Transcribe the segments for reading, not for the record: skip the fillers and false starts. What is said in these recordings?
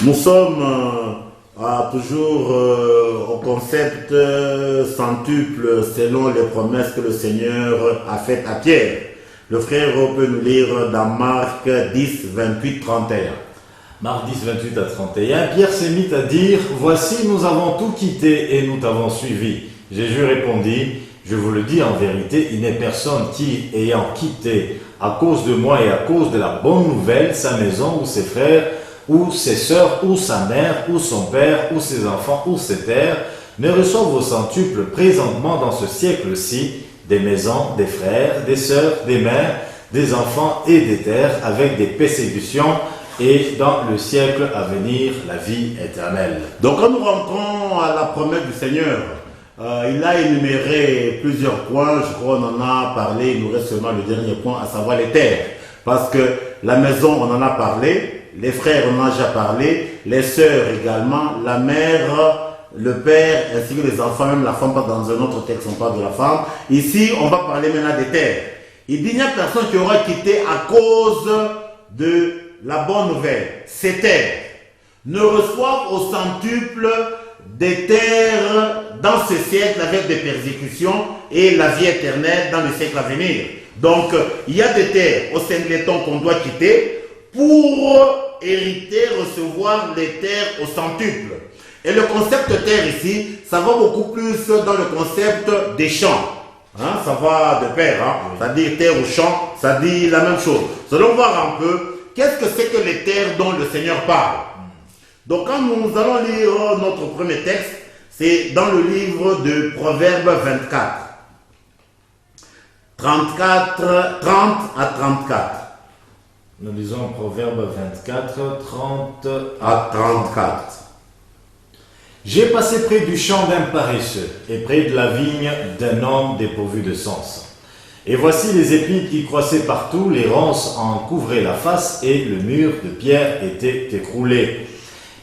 Nous sommes toujours au concept centuple selon les promesses que le Seigneur a faites à Pierre. Le frère peut nous lire dans Marc 10, 28, 31. Marc 10, 28 à 31, Pierre s'est mis à dire « Voici, nous avons tout quitté et nous t'avons suivi. » Jésus répondit « Je vous le dis en vérité, il n'est personne qui, ayant quitté à cause de moi et à cause de la bonne nouvelle, sa maison ou ses frères, ou ses sœurs, ou sa mère, ou son père, ou ses enfants, ou ses terres, ne reçoive au centuple présentement dans ce siècle-ci des maisons, des frères, des sœurs, des mères, des enfants et des terres, avec des persécutions, et dans le siècle à venir, la vie éternelle. » Donc quand nous rentrons à la promesse du Seigneur, il a énuméré plusieurs points, je crois qu'on en a parlé, il nous reste seulement le dernier point, à savoir les terres. Parce que la maison, on en a parlé, les frères, on en a déjà parlé, les sœurs également, la mère, le père, ainsi que les enfants, même la femme, pas dans un autre texte, on parle de la femme. Ici, on va parler maintenant des terres. Il dit, il n'y a personne qui aura quitté à cause de la bonne nouvelle. Ces terres ne reçoivent au centuple des terres dans ce siècle avec des persécutions et la vie éternelle dans le siècle à venir. Donc, il y a des terres au singleton qu'on doit quitter pour hériter, recevoir les terres au centuple. Et le concept de terre ici, ça va beaucoup plus dans le concept des champs. Hein, ça va de pair, hein? Ça dit terre ou champ, ça dit la même chose. Nous allons voir un peu qu'est-ce que c'est que les terres dont le Seigneur parle. Donc quand nous allons lire notre premier texte, c'est dans le livre de Proverbes 24. 30 à 34. Nous lisons Proverbe 24, 30 à 34. J'ai passé près du champ d'un paresseux et près de la vigne d'un homme dépourvu de sens. Et voici les épines qui croissaient partout, les ronces en couvraient la face et le mur de pierre était écroulé.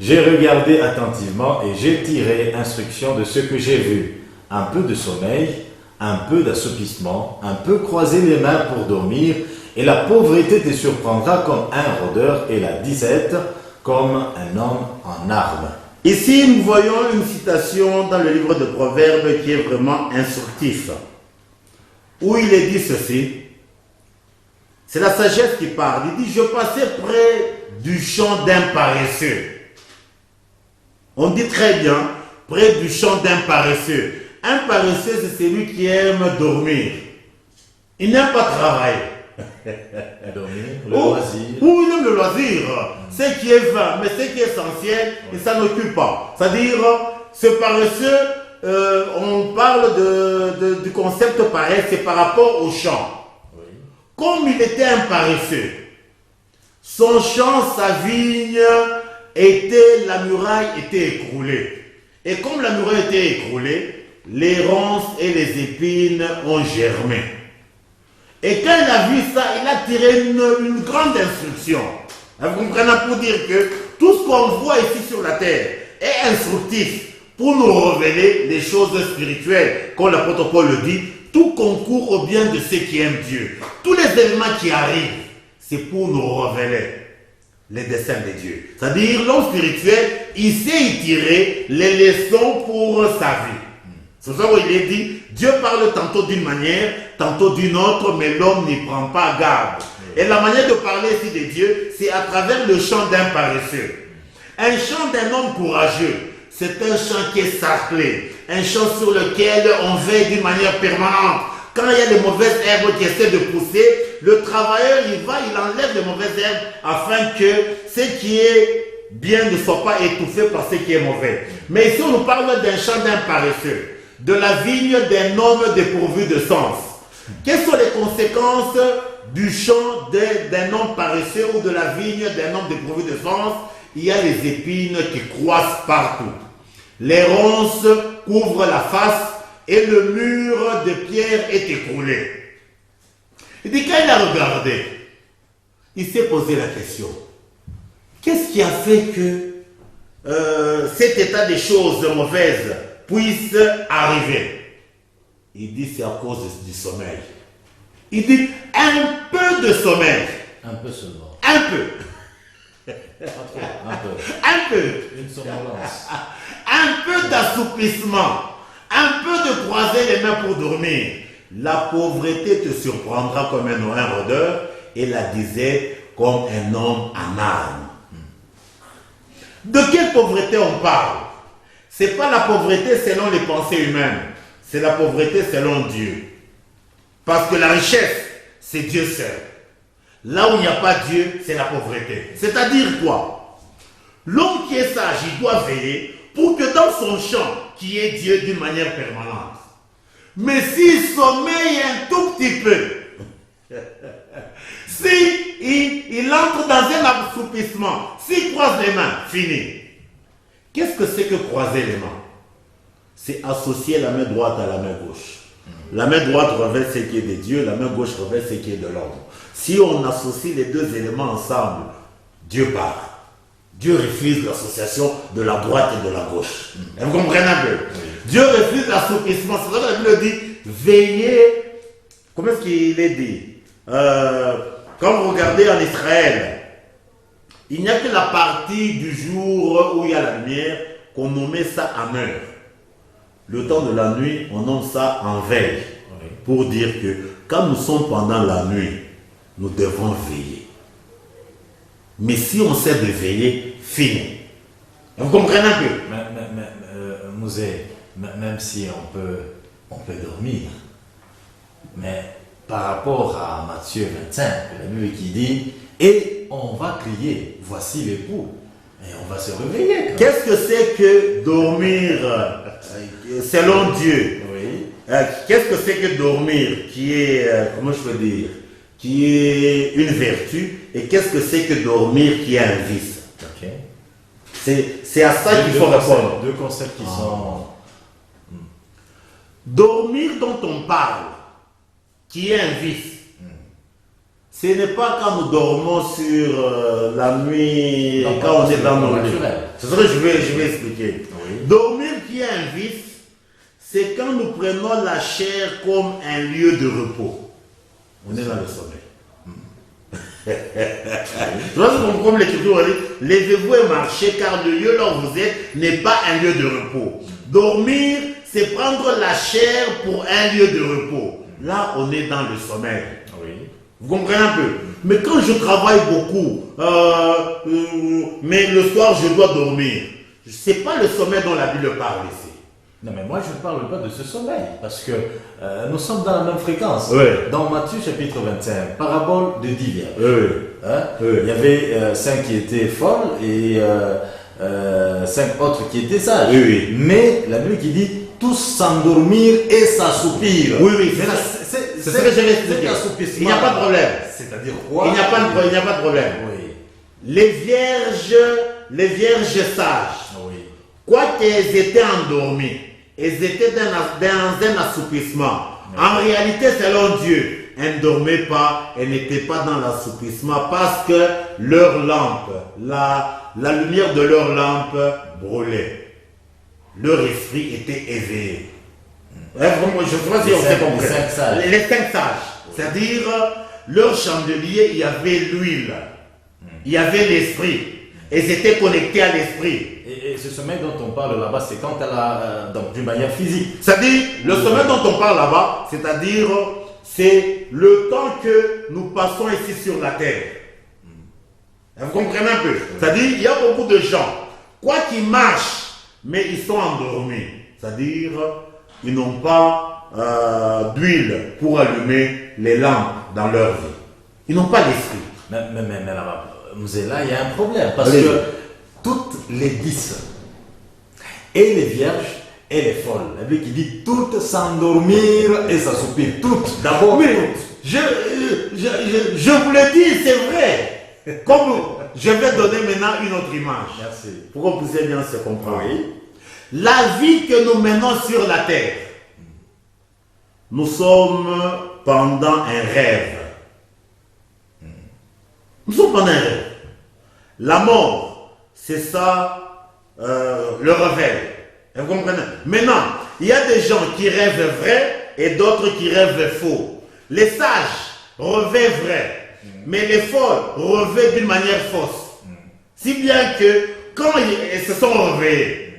J'ai regardé attentivement et j'ai tiré instruction de ce que j'ai vu. Un peu de sommeil, un peu d'assoupissement, un peu croiser les mains pour dormir, et la pauvreté te surprendra comme un rôdeur et la disette comme un homme en armes. Ici, nous voyons une citation dans le livre de Proverbes qui est vraiment instructif, où il est dit ceci. C'est la sagesse qui parle. Il dit, je passais près du champ d'un paresseux. On dit très bien, près du champ d'un paresseux. Un paresseux, c'est celui qui aime dormir. Il n'aime pas travailler. Dormir, le loisir. Ou il aime le loisir. Ce qui est vain, mais ce qui est essentiel, il ne s'en occupe pas. C'est-à-dire, ce paresseux, on parle du concept pareil, c'est par rapport au champ. Oui. Comme il était un paresseux, son champ, sa vigne, la muraille était écroulée. Et comme la muraille était écroulée, les ronces et les épines ont germé. Et quand il a vu ça, il a tiré une grande instruction. Vous comprenez, pour dire que tout ce qu'on voit ici sur la terre est instructif pour nous révéler les choses spirituelles. Comme l'apôtre Paul le dit, tout concourt au bien de ceux qui aiment Dieu. Tous les éléments qui arrivent, c'est pour nous révéler les desseins de Dieu. C'est-à-dire, l'homme spirituel, il sait y tirer les leçons pour sa vie. C'est pour ça qu'il est dit, Dieu parle tantôt d'une manière, tantôt d'une autre, mais l'homme n'y prend pas garde. Et la manière de parler ici de Dieu, c'est à travers le chant d'un paresseux. Un chant d'un homme courageux, c'est un chant qui est sacré, un chant sur lequel on veille d'une manière permanente. Quand il y a les mauvaises herbes qui essaient de pousser, le travailleur, il enlève les mauvaises herbes afin que ce qui est bien ne soit pas étouffé par ce qui est mauvais. Mais ici, on nous parle d'un chant d'un paresseux, de la vigne d'un homme dépourvu de sens. Quelles sont les conséquences du champ d'un homme paresseux ou de la vigne d'un homme dépourvu de sens? Il y a les épines qui croissent partout. Les ronces couvrent la face et le mur de pierre est écroulé. Il dit, quand il a regardé, il s'est posé la question. Qu'est-ce qui a fait que cet état des choses mauvaises puisse arriver? Il dit, c'est à cause du sommeil. Il dit, un peu de sommeil. Un peu seulement. Un peu. Un peu. Un peu. Une somnolence. Un peu d'assouplissement. Un peu de croiser les mains pour dormir. La pauvreté te surprendra comme un rôdeur et la disette comme un homme en armes. De quelle pauvreté on parle? Ce n'est pas la pauvreté selon les pensées humaines. C'est la pauvreté selon Dieu. Parce que la richesse, c'est Dieu seul. Là où il n'y a pas Dieu, c'est la pauvreté. C'est-à-dire quoi? L'homme qui est sage, il doit veiller pour que dans son champ, qui est Dieu d'une manière permanente. Mais s'il sommeille un tout petit peu, il entre dans un assoupissement, s'il croise les mains, fini. Qu'est-ce que c'est que croiser les mains? C'est associer la main droite à la main gauche. La main droite revêt ce qui est de Dieu, la main gauche revêt ce qui est de l'homme. Si on associe les deux éléments ensemble, Dieu part. Dieu refuse l'association de la droite et de la gauche. Vous comprenez un peu? Oui. Dieu refuse l'assouplissement. C'est ça que la Bible dit, veillez. Comment est-ce qu'il est dit? Quand vous regardez en Israël, il n'y a que la partie du jour où il y a la lumière qu'on nommait ça en heure. Le temps de la nuit, on nomme ça en veille. Oui. Pour dire que quand nous sommes pendant la nuit, nous devons veiller. Mais si on sait de veiller, fini. Vous comprenez un peu? Mouzé, même si on peut dormir, mais par rapport à Matthieu 25, la Bible qui dit, et on va crier, voici l'époux, et on va se réveiller. Qu'est-ce que c'est que dormir selon Dieu? Oui. Qu'est-ce que c'est que dormir qui est, comment je peux dire, qui est une vertu, et qu'est-ce que c'est que dormir qui est un vice? Ok. C'est à ça qu'il faut répondre. Deux concepts qui sont... Dormir dont on parle, qui est un vice, ce n'est pas quand nous dormons sur la nuit, non, quand on est dans nos lits. C'est ce que je vais expliquer. Oui. Dormir qui est un vice, c'est quand nous prenons la chair comme un lieu de repos. On est dans le sommeil. Tu vois, comme l'Écriture dit, levez-vous et marchez, car le lieu là où vous êtes n'est pas un lieu de repos. Dormir, c'est prendre la chair pour un lieu de repos. Là, on est dans le sommeil. Oui. Vous comprenez un peu? Mais quand je travaille beaucoup, mais le soir je dois dormir, ce n'est pas le sommeil dont la Bible parle ici. Non, mais moi je ne parle pas de ce sommeil, parce que nous sommes dans la même fréquence. Oui. Dans Matthieu chapitre 25, parabole de 10 vierges. Oui. Hein? Oui. Il y avait 5 qui étaient folles et 5 autres qui étaient sages. Oui, oui. Mais la Bible qui dit tous s'endormir et s'assoupir. Oui, oui. C'est ce que je vais expliquer. Il n'y a pas de problème. C'est-à-dire quoi? Il n'y a pas de problème. Oui. Les vierges sages, oui. Quoiqu'elles étaient endormies, elles étaient dans un assoupissement. Oui. En réalité, selon Dieu, elles ne dormaient pas, elles n'étaient pas dans l'assouplissement parce que leur lampe, la lumière de leur lampe brûlait. Leur esprit était éveillé. Je ne sais pas si on s'est compris. Les 5 sages. Oui. C'est-à-dire, leur chandelier, il y avait l'huile. Il y avait l'esprit. Ils étaient connectés à l'esprit. Et ce sommeil dont on parle là-bas, c'est quand elle a, donc d'une manière physique. C'est-à-dire, le sommeil dont on parle là-bas, c'est-à-dire, c'est le temps que nous passons ici sur la terre. Vous comprenez un peu? C'est-à-dire, il y a beaucoup de gens, quoi qu'ils marchent, mais ils sont endormis. C'est-à-dire, ils n'ont pas d'huile pour allumer les lampes dans leur vie. Ils n'ont pas l'esprit. Mais là-bas, là, il y a un problème. Parce que toutes les 10, et les vierges, et les folles, la Bible qui dit toutes s'endormir et s'assoupir. Toutes, d'abord. Mais je vous le dis, c'est vrai. Comme je vais donner maintenant une autre image. Merci. Pour qu'on puisse bien se comprendre. Oui. La vie que nous menons sur la terre, nous sommes pendant un rêve. Nous sommes pendant un rêve. La mort, c'est ça, le réveil. Vous comprenez? Maintenant, il y a des gens qui rêvent vrai et d'autres qui rêvent faux. Les sages rêvent vrai, mais les folles rêvent d'une manière fausse. Si bien que quand ils se sont réveillés,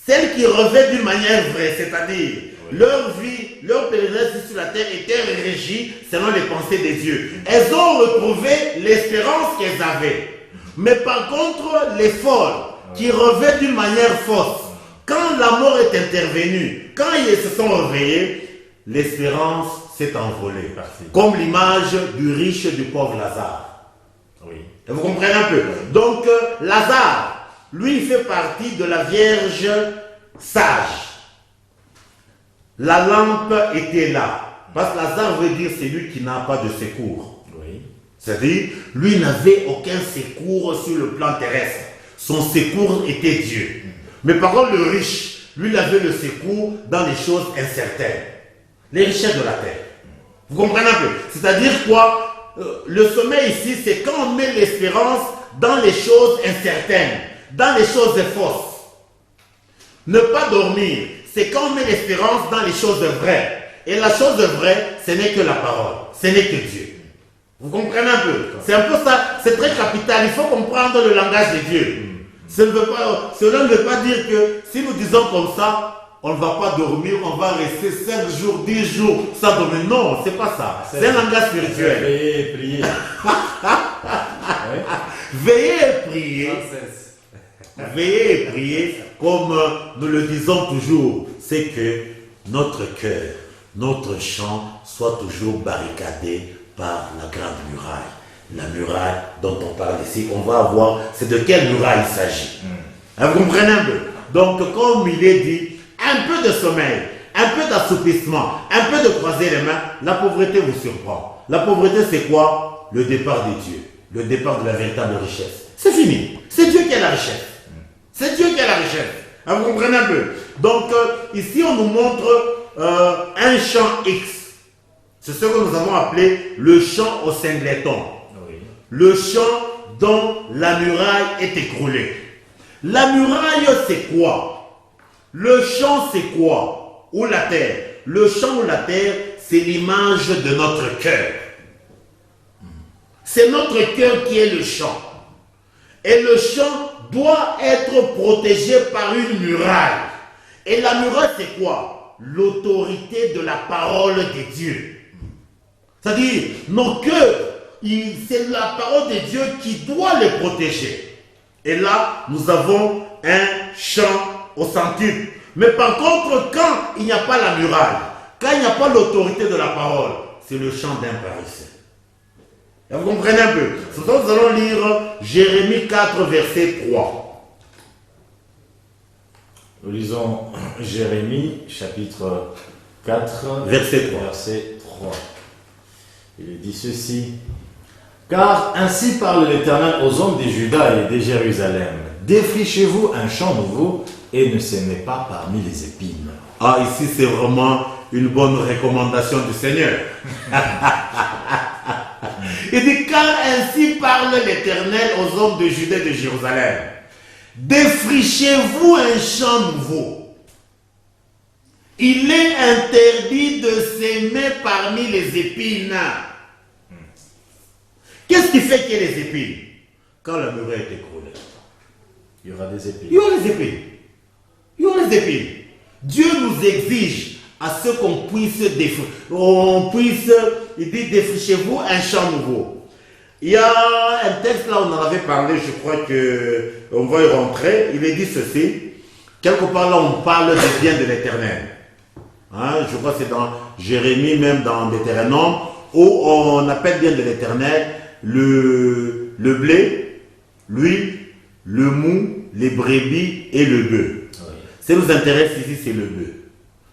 celles qui revêtent d'une manière vraie, c'est-à-dire leur vie, leur pèlerinage sur la terre était régie selon les pensées des dieux. Elles ont retrouvé l'espérance qu'elles avaient. Mais par contre, les folles qui revêtent d'une manière fausse, quand la mort est intervenue, quand ils se sont réveillés, l'espérance s'est envolée. Comme l'image du riche et du pauvre Lazare. Oui. Vous comprenez un peu? Donc, Lazare, lui, il fait partie de la Vierge sage. La lampe était là. Parce que Lazare veut dire c'est lui qui n'a pas de secours. Oui. C'est-à-dire, lui n'avait aucun secours sur le plan terrestre. Son secours était Dieu. Mais par contre, le riche, lui, il avait le secours dans les choses incertaines. Les richesses de la terre. Vous comprenez un peu? C'est-à-dire quoi? Le sommeil ici, c'est quand on met l'espérance dans les choses incertaines, dans les choses fausses. Ne pas dormir, c'est quand on met l'espérance dans les choses vraies. Et la chose vraie, ce n'est que la parole, ce n'est que Dieu. Vous comprenez un peu? C'est un peu ça, c'est très capital. Il faut comprendre le langage de Dieu. Cela ne veut pas dire que si nous disons comme ça, on ne va pas dormir, on va rester 5 jours, 10 jours sans dormir. Non, c'est pas ça. C'est un langage spirituel. Veillez et priez. Veillez et priez. Veillez et priez, comme nous le disons toujours, c'est que notre cœur, notre champ soit toujours barricadé par la grande muraille. La muraille dont on parle ici, on va voir, c'est de quelle muraille il s'agit. Vous comprenez un peu? Donc, comme il est dit, un peu de sommeil, un peu d'assoupissement, un peu de croiser les mains, la pauvreté vous surprend. La pauvreté, c'est quoi? Le départ des dieux, le départ de la véritable richesse. C'est fini. C'est Dieu qui a la richesse. C'est Dieu qui a la richesse. Vous comprenez un peu? Donc, ici, on nous montre un champ X. C'est ce que nous avons appelé le champ au singleton. Oui. Le champ dont la muraille est écroulée. La muraille, c'est quoi? Le champ, c'est quoi? Ou la terre? Le champ ou la terre, c'est l'image de notre cœur. C'est notre cœur qui est le champ. Et le champ doit être protégé par une muraille. Et la muraille, c'est quoi? L'autorité de la parole de Dieu. C'est-à-dire, nos cœurs, c'est la parole de Dieu qui doit les protéger. Et là, nous avons un champ au centuple. Mais par contre, quand il n'y a pas la muraille, quand il n'y a pas l'autorité de la parole, c'est le champ d'un paresseux. Vous comprenez un peu? Ce soir, nous allons lire Jérémie 4, verset 3. Nous lisons Jérémie, chapitre 4, verset 3. Verset 3. Il dit ceci. Car ainsi parle l'Éternel aux hommes de Juda et de Jérusalem. Défrichez-vous un champ nouveau et ne s'aimez pas parmi les épines. Ah, ici c'est vraiment une bonne recommandation du Seigneur. Il dit, car ainsi parle l'Éternel aux hommes de Juda et de Jérusalem. Défrichez-vous un champ nouveau. Il est interdit de s'aimer parmi les épines. Qu'est-ce qui fait qu'il y ait les épines? Quand la muraille est écroulée, il y aura des épines. Il y aura les épines. Il y aura les épines. Dieu nous exige à ce qu'on puisse il dit défrichez-vous un champ nouveau. Il y a un texte là, on en avait parlé, je crois qu'on va y rentrer. Il est dit ceci. Quelque part là, on parle des biens de l'Éternel. Hein, je crois que c'est dans Jérémie, même dans Deutéronome, où on appelle bien de l'Éternel le blé, l'huile, le mou, les brebis et le bœuf. Oui. Ce qui nous intéresse ici, c'est le bœuf.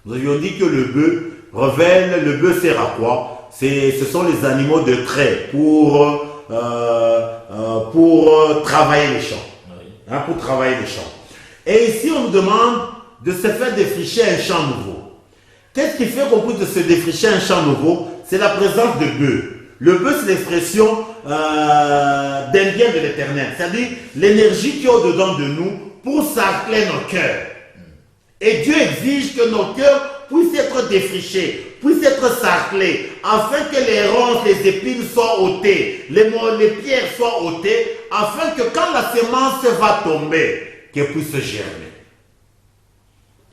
Nous avions dit que le bœuf révèle, le bœuf sert à quoi? Ce sont les animaux de trait pour travailler les champs. Oui. Hein, pour travailler les champs. Et ici, on nous demande de se faire défricher un champ nouveau. Qu'est-ce qui fait qu'on puisse se défricher un champ nouveau? C'est la présence de bœuf. Le bœuf, c'est l'expression d'un bien de l'Éternel. C'est-à-dire l'énergie qui est au-dedans de nous pour sarcler nos cœurs. Et Dieu exige que nos cœurs puisse être défriché, puisse être sarclé, afin que les ronces, les épines soient ôtées, les pierres soient ôtées, afin que quand la semence va tomber, qu'elle puisse germer.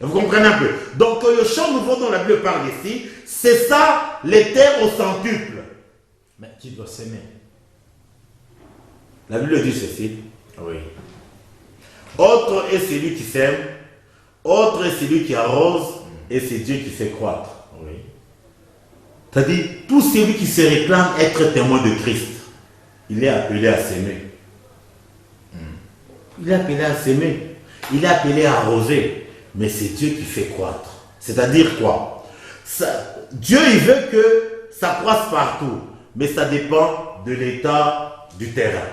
Vous comprenez un peu? Donc le champ nouveau dont la Bible parle ici, c'est ça, les terres au centuple. Mais qui doit s'aimer? La Bible dit ceci. Oui. Autre est celui qui sème, autre est celui qui arrose, et c'est Dieu qui fait croître. Oui. C'est-à-dire, tout celui qui se réclame être témoin de Christ, il est appelé à s'aimer. Il est appelé à s'aimer. Il est appelé à arroser. Mais c'est Dieu qui fait croître. C'est-à-dire quoi? Dieu, il veut que ça croisse partout. Mais ça dépend de l'état du terrain.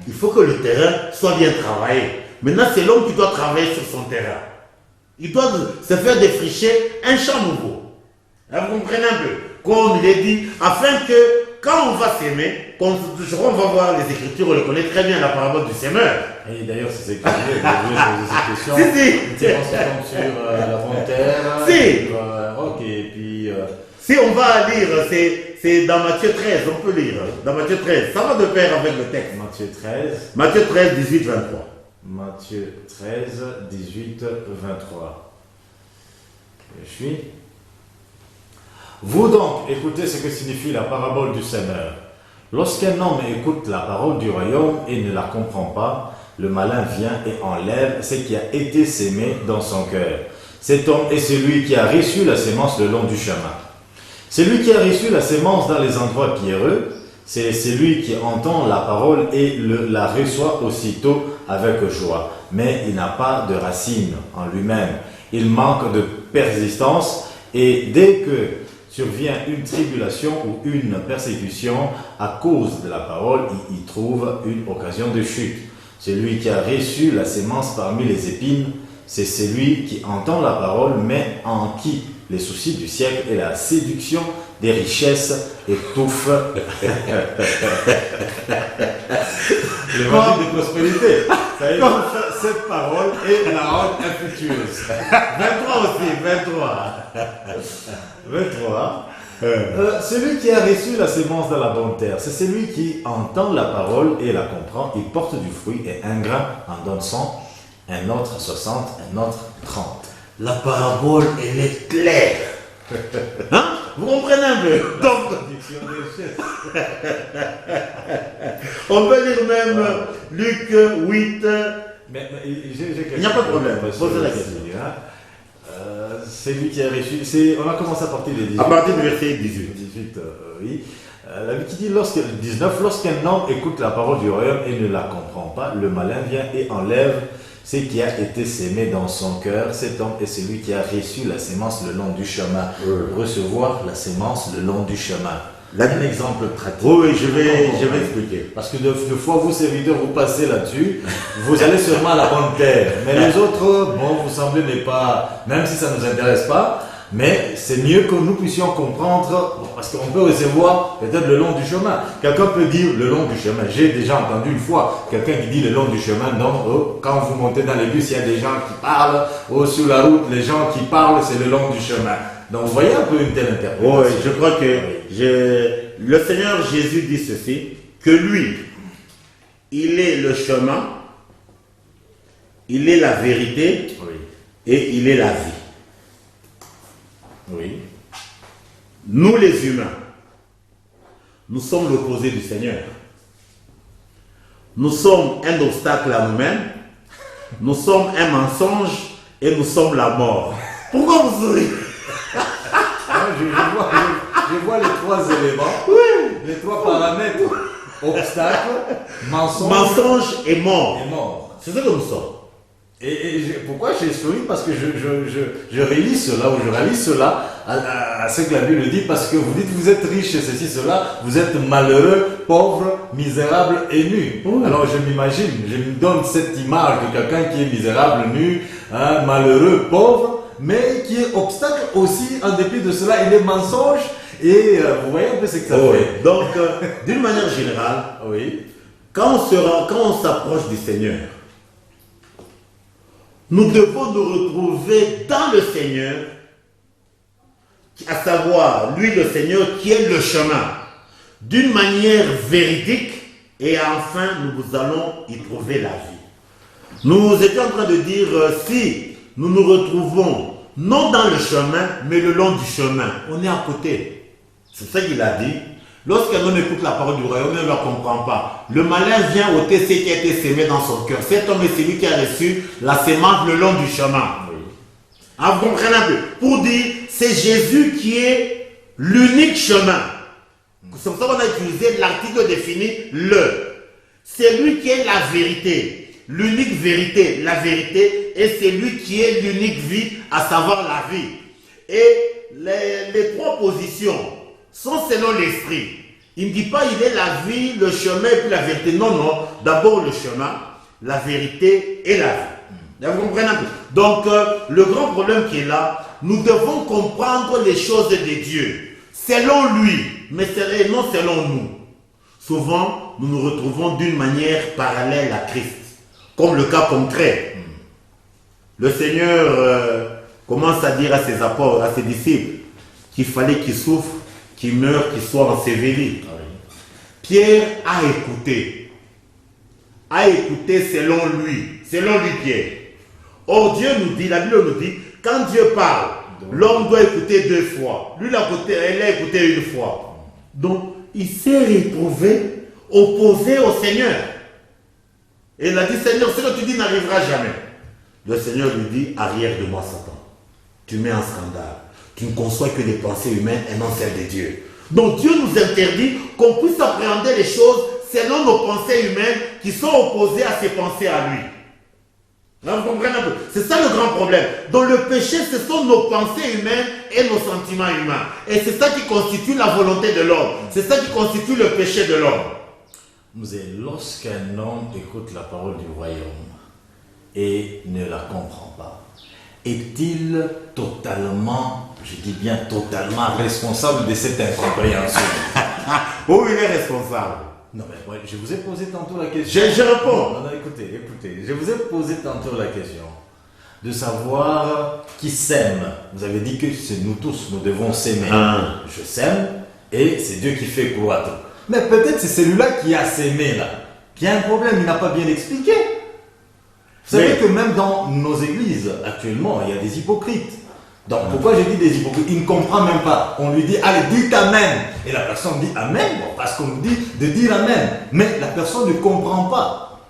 Il faut que le terrain soit bien travaillé. Maintenant, c'est l'homme qui doit travailler sur son terrain. Il doit se faire défricher un champ nouveau. Là, vous comprenez un peu? Comme il est dit, afin que quand on va s'aimer, on va voir les Écritures, on le connaît très bien, la parabole du sémeur. Et d'ailleurs, c'est ce que je voulais poser cette question. Si. On se tombe sur la bonne terre. Si. Ok, et puis... Si on va lire, c'est dans Matthieu 13, on peut lire. Dans Matthieu 13, ça va de pair avec le texte. Matthieu 13. Matthieu 13, 18, 23. Matthieu 13, 18, 23. Je suis. Vous donc, écoutez ce que signifie la parabole du semeur. Lorsqu'un homme écoute la parole du royaume et ne la comprend pas, le malin vient et enlève ce qui a été sémé dans son cœur. Cet homme est celui qui a reçu la sémence le long du chemin. Celui qui a reçu la sémence dans les endroits pierreux, c'est celui qui entend la parole et la reçoit aussitôt avec joie. Mais il n'a pas de racine en lui-même. Il manque de persistance et dès que survient une tribulation ou une persécution à cause de la parole, il y trouve une occasion de chute. Celui qui a reçu la sémence parmi les épines, c'est celui qui entend la parole, mais en qui les soucis du siècle et la séduction des richesses étouffent l'évangile de prospérité. Ça étouffe cette parole et la rend infructueuse. 23 aussi, 23. 23. Celui qui a reçu la sémence dans la bonne terre, c'est celui qui entend la parole et la comprend. Il porte du fruit et un grain en donne 100, un autre 60, un autre 30. La parabole, elle est claire. Hein? Vous comprenez un peu? Donc, on peut lire même Luc 8. Mais il n'y a pas de problème. Posez la question. C'est lui qui a reçu. On a commencé à partir des 18. À partir du verset 18. 18, oui. La Bible qui dit 19, lorsqu'un homme écoute la parole du royaume et ne la comprend pas, le malin vient et enlève ce qui a été sémé dans son cœur. Cet homme est celui qui a reçu la sémence le long du chemin. Recevoir la sémence le long du chemin. Un exemple pratique. Oui, je vais expliquer. Parce que de fois, vous, serviteurs, vous passez là-dessus, vous allez sûrement à la bonne terre. Mais les autres, bon, vous semblez ne pas, même si ça ne nous intéresse pas, mais c'est mieux que nous puissions comprendre, parce qu'on peut recevoir peut-être le long du chemin. Quelqu'un peut dire le long du chemin. J'ai déjà entendu une fois quelqu'un qui dit le long du chemin. Non, quand vous montez dans les bus, il y a des gens qui parlent. Sur la route, les gens qui parlent, c'est le long du chemin. Donc, vous voyez un peu une telle interprétation. Oui, je crois que le Seigneur Jésus dit ceci, que lui, il est le chemin, il est la vérité, et il est la vie. Oui. Nous les humains, nous sommes l'opposé du Seigneur. Nous sommes un obstacle à nous-mêmes, nous sommes un mensonge et nous sommes la mort. Pourquoi vous souriez? Je vois les trois éléments, les trois paramètres. Obstacle, mensonge et mort. C'est ce que nous sommes. Pourquoi j'ai souri? Parce que je relis cela, ou je réalise cela à ce que la Bible dit, parce que vous dites vous êtes riche, ceci, cela, vous êtes malheureux, pauvre, misérable et nu. Alors je m'imagine, je me donne cette image de quelqu'un qui est misérable, nu, malheureux, pauvre, mais qui est obstacle aussi, en dépit de cela, il est mensonge, et vous voyez un peu ce que ça fait. Donc, d'une manière générale, quand on s'approche du Seigneur, nous devons nous retrouver dans le Seigneur à savoir lui le Seigneur qui est le chemin, d'une manière véridique, et enfin nous allons y trouver la vie. Nous étions en train de dire, si nous nous retrouvons non dans le chemin, mais le long du chemin, on est à côté. C'est ça qu'il a dit. Lorsqu'un homme écoute la parole du royaume, il ne la comprend pas. Le malin vient ôter ce qui a été sémé dans son cœur. Cet homme est celui qui a reçu la sémence le long du chemin. Ah, vous comprenez un peu? Pour dire, c'est Jésus qui est l'unique chemin. C'est pour ça qu'on a utilisé l'article défini le. C'est lui qui est la vérité, l'unique vérité, la vérité, et c'est lui qui est l'unique vie, à savoir la vie. Et les trois positions sont selon l'esprit. Il ne dit pas il est la vie, le chemin et puis la vérité. Non, non. D'abord le chemin, la vérité et la vie. Vous comprenez un peu? Donc, le grand problème qui est là, nous devons comprendre les choses de Dieu selon lui, mais non selon nous. Souvent, nous nous retrouvons d'une manière parallèle à Christ, comme le cas concret. Le Seigneur commence à dire à ses apôtres, à ses disciples, qu'il fallait qu'ils souffrent, qu'ils meurent, qu'ils soient ensevelis. Pierre a écouté selon lui Pierre. Or Dieu nous dit, la Bible nous dit, quand Dieu parle, l'homme doit écouter 2 fois. Lui, elle a écouté 1 fois. Donc, il s'est retrouvé opposé au Seigneur. Et il a dit, Seigneur, ce que tu dis n'arrivera jamais. Le Seigneur lui dit, arrière de moi, Satan. Tu mets un scandale. Tu ne conçois que les pensées humaines et non celles de Dieu. Donc Dieu nous interdit qu'on puisse appréhender les choses selon nos pensées humaines qui sont opposées à ses pensées à lui. Là, vous comprenez un peu? C'est ça le grand problème. Dans le péché, ce sont nos pensées humaines et nos sentiments humains. Et c'est ça qui constitue la volonté de l'homme. C'est ça qui constitue le péché de l'homme. Lorsqu'un homme écoute la parole du royaume et ne la comprend pas, est-il totalement, je dis bien totalement responsable de cette incompréhension? Oh, il est responsable. Non, mais moi, je vous ai posé tantôt la question. Je réponds. Non, écoutez. Je vous ai posé tantôt la question de savoir qui sème. Vous avez dit que c'est nous tous, nous devons s'aimer. Je sème et c'est Dieu qui fait croître. Mais peut-être c'est celui-là qui a sémé là, qui a un problème, il n'a pas bien expliqué. Vous savez que même dans nos églises, actuellement, il y a des hypocrites. Donc pourquoi j'ai dit des hypocrites? Il ne comprend même pas. On lui dit, allez, dites Amen. Et la personne dit Amen, parce qu'on nous dit de dire Amen. Mais la personne ne comprend pas.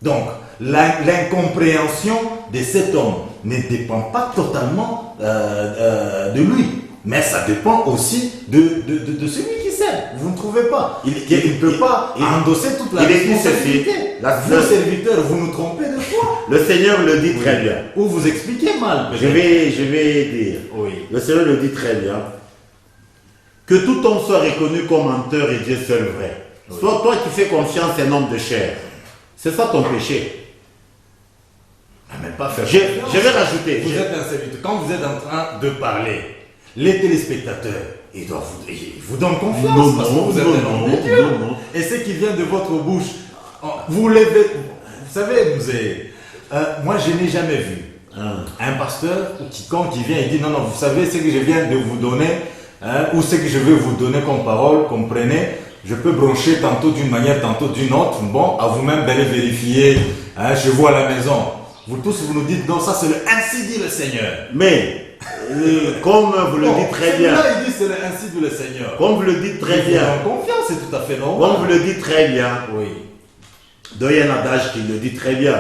Donc, l'incompréhension de cet homme ne dépend pas totalement de lui. Mais ça dépend aussi de celui qui sert. Vous ne trouvez pas? Il ne peut pas endosser toute la responsabilité. Vous, serviteurs, vous nous trompez de fois. Le Seigneur le dit très bien. Ou vous expliquez mal. Je vais dire. Oui. Le Seigneur le dit très bien. Que tout homme soit reconnu comme menteur et Dieu seul vrai. Oui. Soit toi qui fais confiance à un homme de chair. C'est ça ton péché. Même pas faire je vais rajouter. Vous êtes un serviteur. Quand vous êtes en train de parler, les téléspectateurs, ils vous donnent confiance. Non, parce que vous êtes un homme de Dieu. Et ce qui vient de votre bouche, vous levez. Vous savez, moi je n'ai jamais vu un pasteur ou quiconque qui vient et dit non, vous savez ce que je viens de vous donner, ou ce que je vais vous donner comme parole, comprenez, je peux brancher tantôt d'une manière, tantôt d'une autre. Bon, à vous-même d'aller vérifier chez vous à la maison. Vous tous, vous nous dites non, ça c'est le ainsi dit le Seigneur. Mais comme vous le dites très bien. Là, il dit c'est le ainsi dit le Seigneur. Comme vous le dites très bien. En confiance, c'est tout à fait normal. Comme vous le dites très bien. Oui. Donc il y a un adage qui le dit très bien.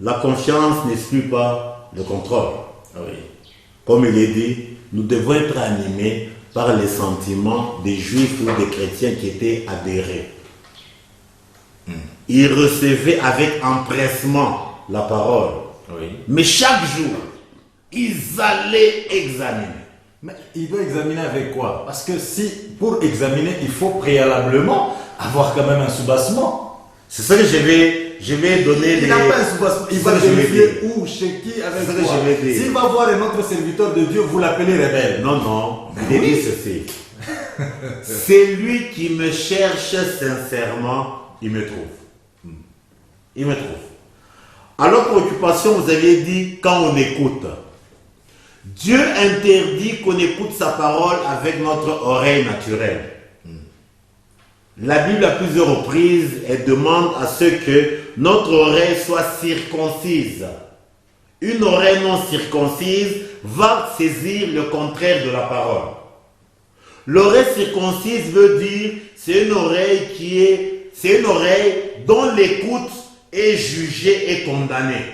La confiance n'exclut pas le contrôle. Oui. Comme il est dit, nous devons être animés par les sentiments des juifs ou des chrétiens qui étaient adhérés. Ils recevaient avec empressement la parole. Oui. Mais chaque jour, ils allaient examiner. Mais il doit examiner avec quoi? Parce que pour examiner, il faut préalablement avoir quand même un soubassement. C'est ça que je vais donner. Il n'a pas un soubassement. Il va vérifier où, chez qui, avec quoi. S'il va voir un autre serviteur de Dieu, vous l'appelez rebelle. Non. Il dit ceci. C'est lui qui me cherche sincèrement, il me trouve. Il me trouve. Alors, préoccupation, vous aviez dit quand on écoute. Dieu interdit qu'on écoute sa parole avec notre oreille naturelle. La Bible à plusieurs reprises, elle demande à ce que notre oreille soit circoncise. Une oreille non circoncise va saisir le contraire de la parole. L'oreille circoncise veut dire c'est une oreille dont l'écoute est jugée et condamnée.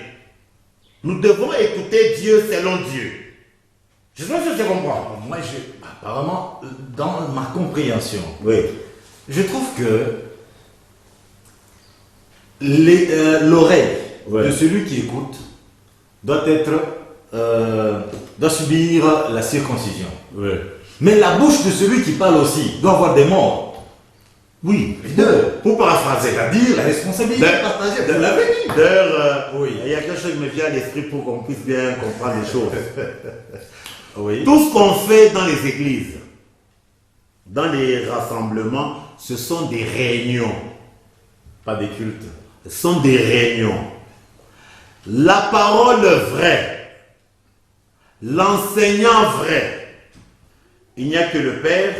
Nous devons écouter Dieu selon Dieu. Je sais pas si tu comprends. Moi, apparemment, dans ma compréhension, Oui. je trouve que l'oreille de celui qui écoute doit subir la circoncision. Oui. Mais la bouche de celui qui parle aussi doit avoir des morts. Oui. Les deux. Pour paraphraser. C'est-à-dire la responsabilité partagée. Vous l'avez dit. D'ailleurs, Oui. il y a quelque chose qui me vient à l'esprit pour qu'on puisse bien comprendre les choses. Oui. Tout ce qu'on fait dans les églises, dans les rassemblements, ce sont des réunions. Pas des cultes. Ce sont des réunions. La parole vraie, l'enseignant vrai, il n'y a que le Père,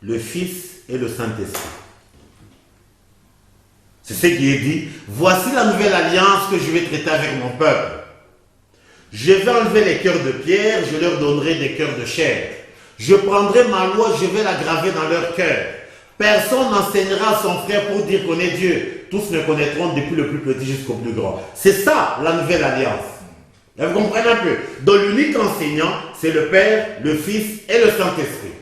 le Fils et le Saint-Esprit. C'est ce qui est dit. Voici la nouvelle alliance que je vais traiter avec mon peuple. Je vais enlever les cœurs de pierre, je leur donnerai des cœurs de chair. Je prendrai ma loi, je vais la graver dans leur cœur. Personne n'enseignera à son frère pour dire qu'on est Dieu. Tous me connaîtront depuis le plus petit jusqu'au plus grand. C'est ça la nouvelle alliance. Là, vous comprenez un peu. Donc l'unique enseignant, c'est le Père, le Fils et le Saint-Esprit.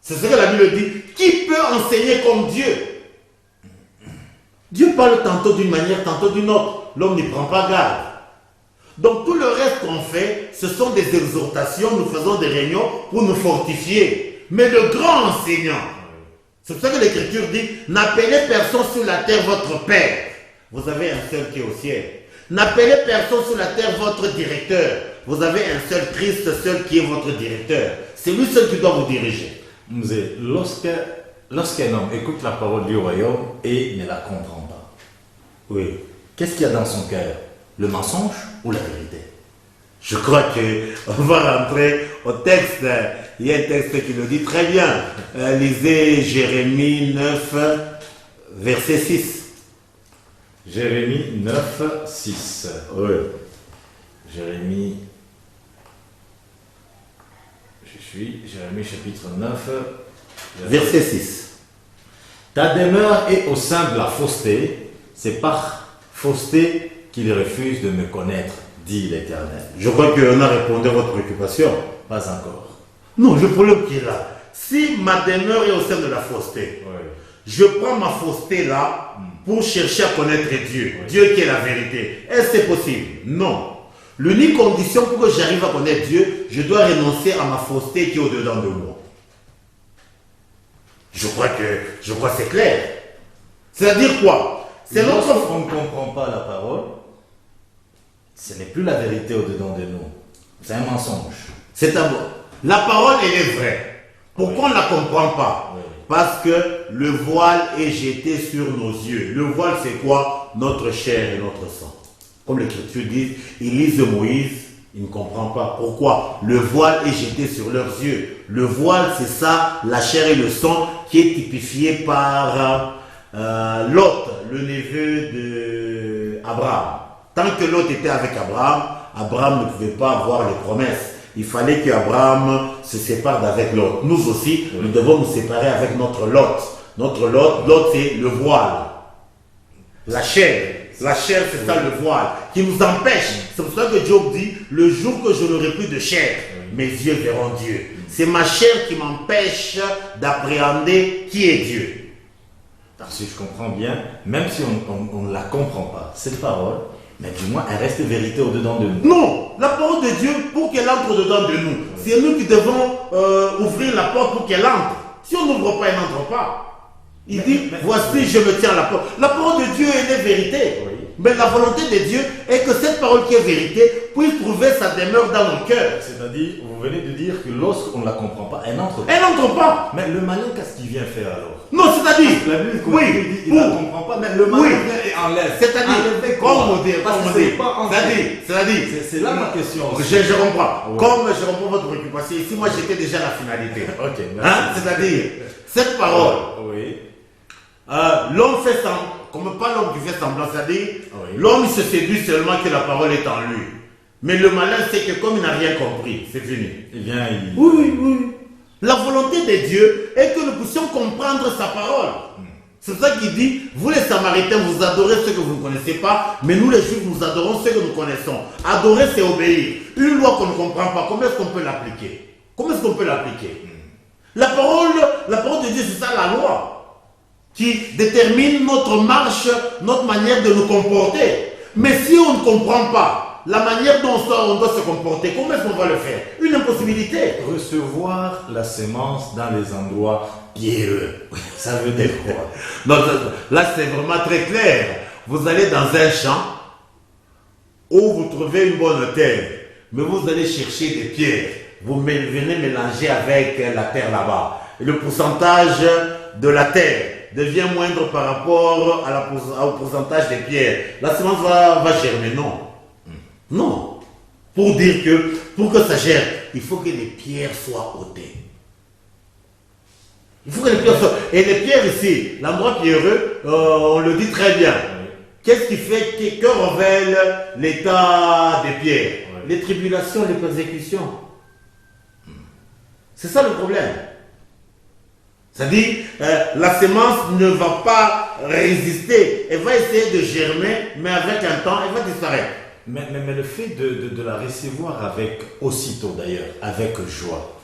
C'est ce que la Bible dit. Qui peut enseigner comme Dieu? Dieu parle tantôt d'une manière, tantôt d'une autre. L'homme n'y prend pas garde. Donc tout le reste qu'on fait, ce sont des exhortations, nous faisons des réunions pour nous fortifier. Mais le grand enseignant, c'est pour ça que l'Écriture dit, n'appelez personne sur la terre votre Père. Vous avez un seul qui est au ciel. N'appelez personne sur la terre votre directeur. Vous avez un seul Christ, seul qui est votre directeur. C'est lui seul qui doit vous diriger. Mzee, lorsqu'un homme écoute la parole du royaume et ne la comprend pas, Oui. qu'est-ce qu'il y a dans son cœur? Le mensonge ou la vérité? Je crois qu'on va rentrer au texte. Il y a un texte qui le dit très bien. Lisez Jérémie 9, verset 6. Jérémie 9, 6. Oui. Jérémie chapitre 9, Verset 6. Ta demeure est au sein de la fausseté, c'est par fausseté qu'il refuse de me connaître, dit l'Éternel. Je crois qu'on a répondu à votre préoccupation. Pas encore. Non, je problème qui est là. Si ma demeure est au sein de la fausseté, Oui. je prends ma fausseté là pour chercher à connaître Dieu. Oui. Dieu qui est la vérité. Est-ce que c'est possible? Non. L'unique condition pour que j'arrive à connaître Dieu, je dois renoncer à ma fausseté qui est au-dedans de moi. Je crois que c'est clair. C'est-à-dire quoi? C'est notre... Lorsqu'on ne comprend pas la parole, ce n'est plus la vérité au-dedans de nous. C'est un mensonge. C'est d'abord... La parole, elle est vraie. Pourquoi on ne la comprend pas? Oui. Parce que le voile est jeté sur nos yeux. Le voile, c'est quoi? Notre chair et notre sang. Comme l'Écriture dit, ils lisent Moïse, ils ne comprennent pas. Pourquoi? Le voile est jeté sur leurs yeux. Le voile, c'est ça, la chair et le sang, qui est typifié par Lot, le neveu d'Abraham. Tant que Lot était avec Abraham, Abraham ne pouvait pas avoir les promesses. Il fallait qu'Abraham se sépare d'avec Lot. Nous aussi, nous devons nous séparer avec notre Lot. Notre Lot, c'est le voile. La chair, c'est ça le voile, qui nous empêche. C'est pour ça que Job dit, le jour que je n'aurai plus de chair, mes yeux verront Dieu. C'est ma chair qui m'empêche d'appréhender qui est Dieu. Si je comprends bien, même si on ne la comprend pas, cette parole, mais du moins elle reste vérité au-dedans de nous. Non, la parole de Dieu, pour qu'elle entre dedans de nous, c'est nous qui devons ouvrir la porte pour qu'elle entre. Si on n'ouvre pas, elle n'entre pas. Il dit, voici, je me tiens à la porte. La parole de Dieu, elle est vérité. Oui. Mais la volonté de Dieu est que cette parole qui est vérité puisse trouver sa demeure dans nos cœurs. C'est-à-dire, vous venez de dire que lorsqu'on ne la comprend pas, elle n'entre pas. Elle n'entre pas. Mais le malin, qu'est-ce qu'il vient faire alors? Non, c'est-à-dire, La Bible oui, dit, il ne la comprend pas, mais le malin oui, vient et enlève. c'est-à-dire, Comment c'est-à-dire, c'est là ma question. je comprends. Oui. Comme je comprends votre préoccupation, ici, moi, j'étais déjà la finalité. Ok, merci. Hein? C'est-à-dire, cette parole, Oui. l'homme fait semblant, comme pas l'homme qui fait semblant, c'est-à-dire, Oui. l'homme il se séduit seulement que la parole est en lui. Mais le malin, c'est que comme il n'a rien compris, c'est fini. Il vient, il... Oui. La volonté de Dieu est que nous puissions comprendre sa parole. C'est ça qu'il dit, vous les Samaritains, vous adorez ceux que vous ne connaissez pas, mais nous les Juifs, nous adorons ceux que nous connaissons. Adorer, c'est obéir. Une loi qu'on ne comprend pas, comment est-ce qu'on peut l'appliquer? Comment est-ce qu'on peut l'appliquer? La parole de Dieu, c'est ça la loi, qui détermine notre marche, notre manière de nous comporter. Mais si on ne comprend pas la manière dont on doit se comporter, comment est-ce qu'on va le faire? Une impossibilité. Recevoir la sémence dans les endroits pierreux. Ça veut dire quoi? Non, là, c'est vraiment très clair. Vous allez dans un champ où vous trouvez une bonne terre, mais vous allez chercher des pierres. Vous venez mélanger avec la terre là-bas. Et le pourcentage de la terre devient moindre par rapport au pourcentage des pierres. La semence va germer, non. Non. Pour dire que, pour que ça germe, il faut que les pierres soient ôtées. Il faut que les pierres soient... Et les pierres ici, l'endroit pierreux, on le dit très bien. Qu'est-ce qui fait, que révèle l'état des pierres? Les tribulations, les persécutions. C'est ça le problème. C'est-à-dire, la semence ne va pas résister. Elle va essayer de germer, mais avec un temps, elle va disparaître. Mais le fait de la recevoir avec, aussitôt d'ailleurs, avec joie,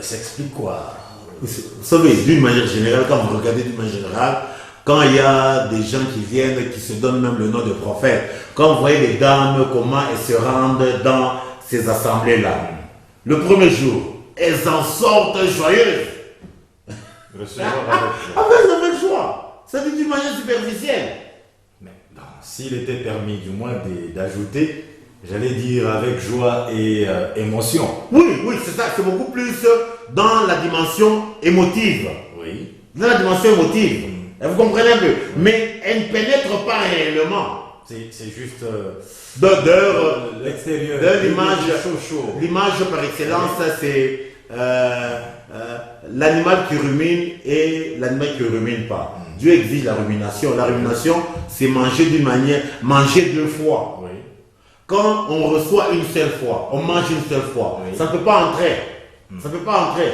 s'explique quoi? Vous savez, d'une manière générale, quand vous regardez d'une manière générale, quand il y a des gens qui viennent, qui se donnent même le nom de prophète, quand vous voyez les dames, comment elles se rendent dans ces assemblées-là, le premier jour, elles en sortent joyeuses. Recevoir avec joie. Avec joie. Ça dit d'une manière superficielle. Mais non, s'il était permis du moins d'ajouter, j'allais dire avec joie et émotion. Oui, c'est ça, c'est beaucoup plus dans la dimension émotive. Oui. Dans la dimension émotive. Et vous comprenez un peu. Mais elle ne pénètre pas réellement. C'est juste l'extérieur. L'image. L'image par excellence, c'est l'animal qui rumine et l'animal qui ne rumine pas. Dieu exige la rumination. La rumination, c'est manger d'une manière, manger deux fois. Oui. Quand on reçoit une seule fois, on mange une seule fois, oui. Ça ne peut pas entrer. Ça ne peut pas entrer.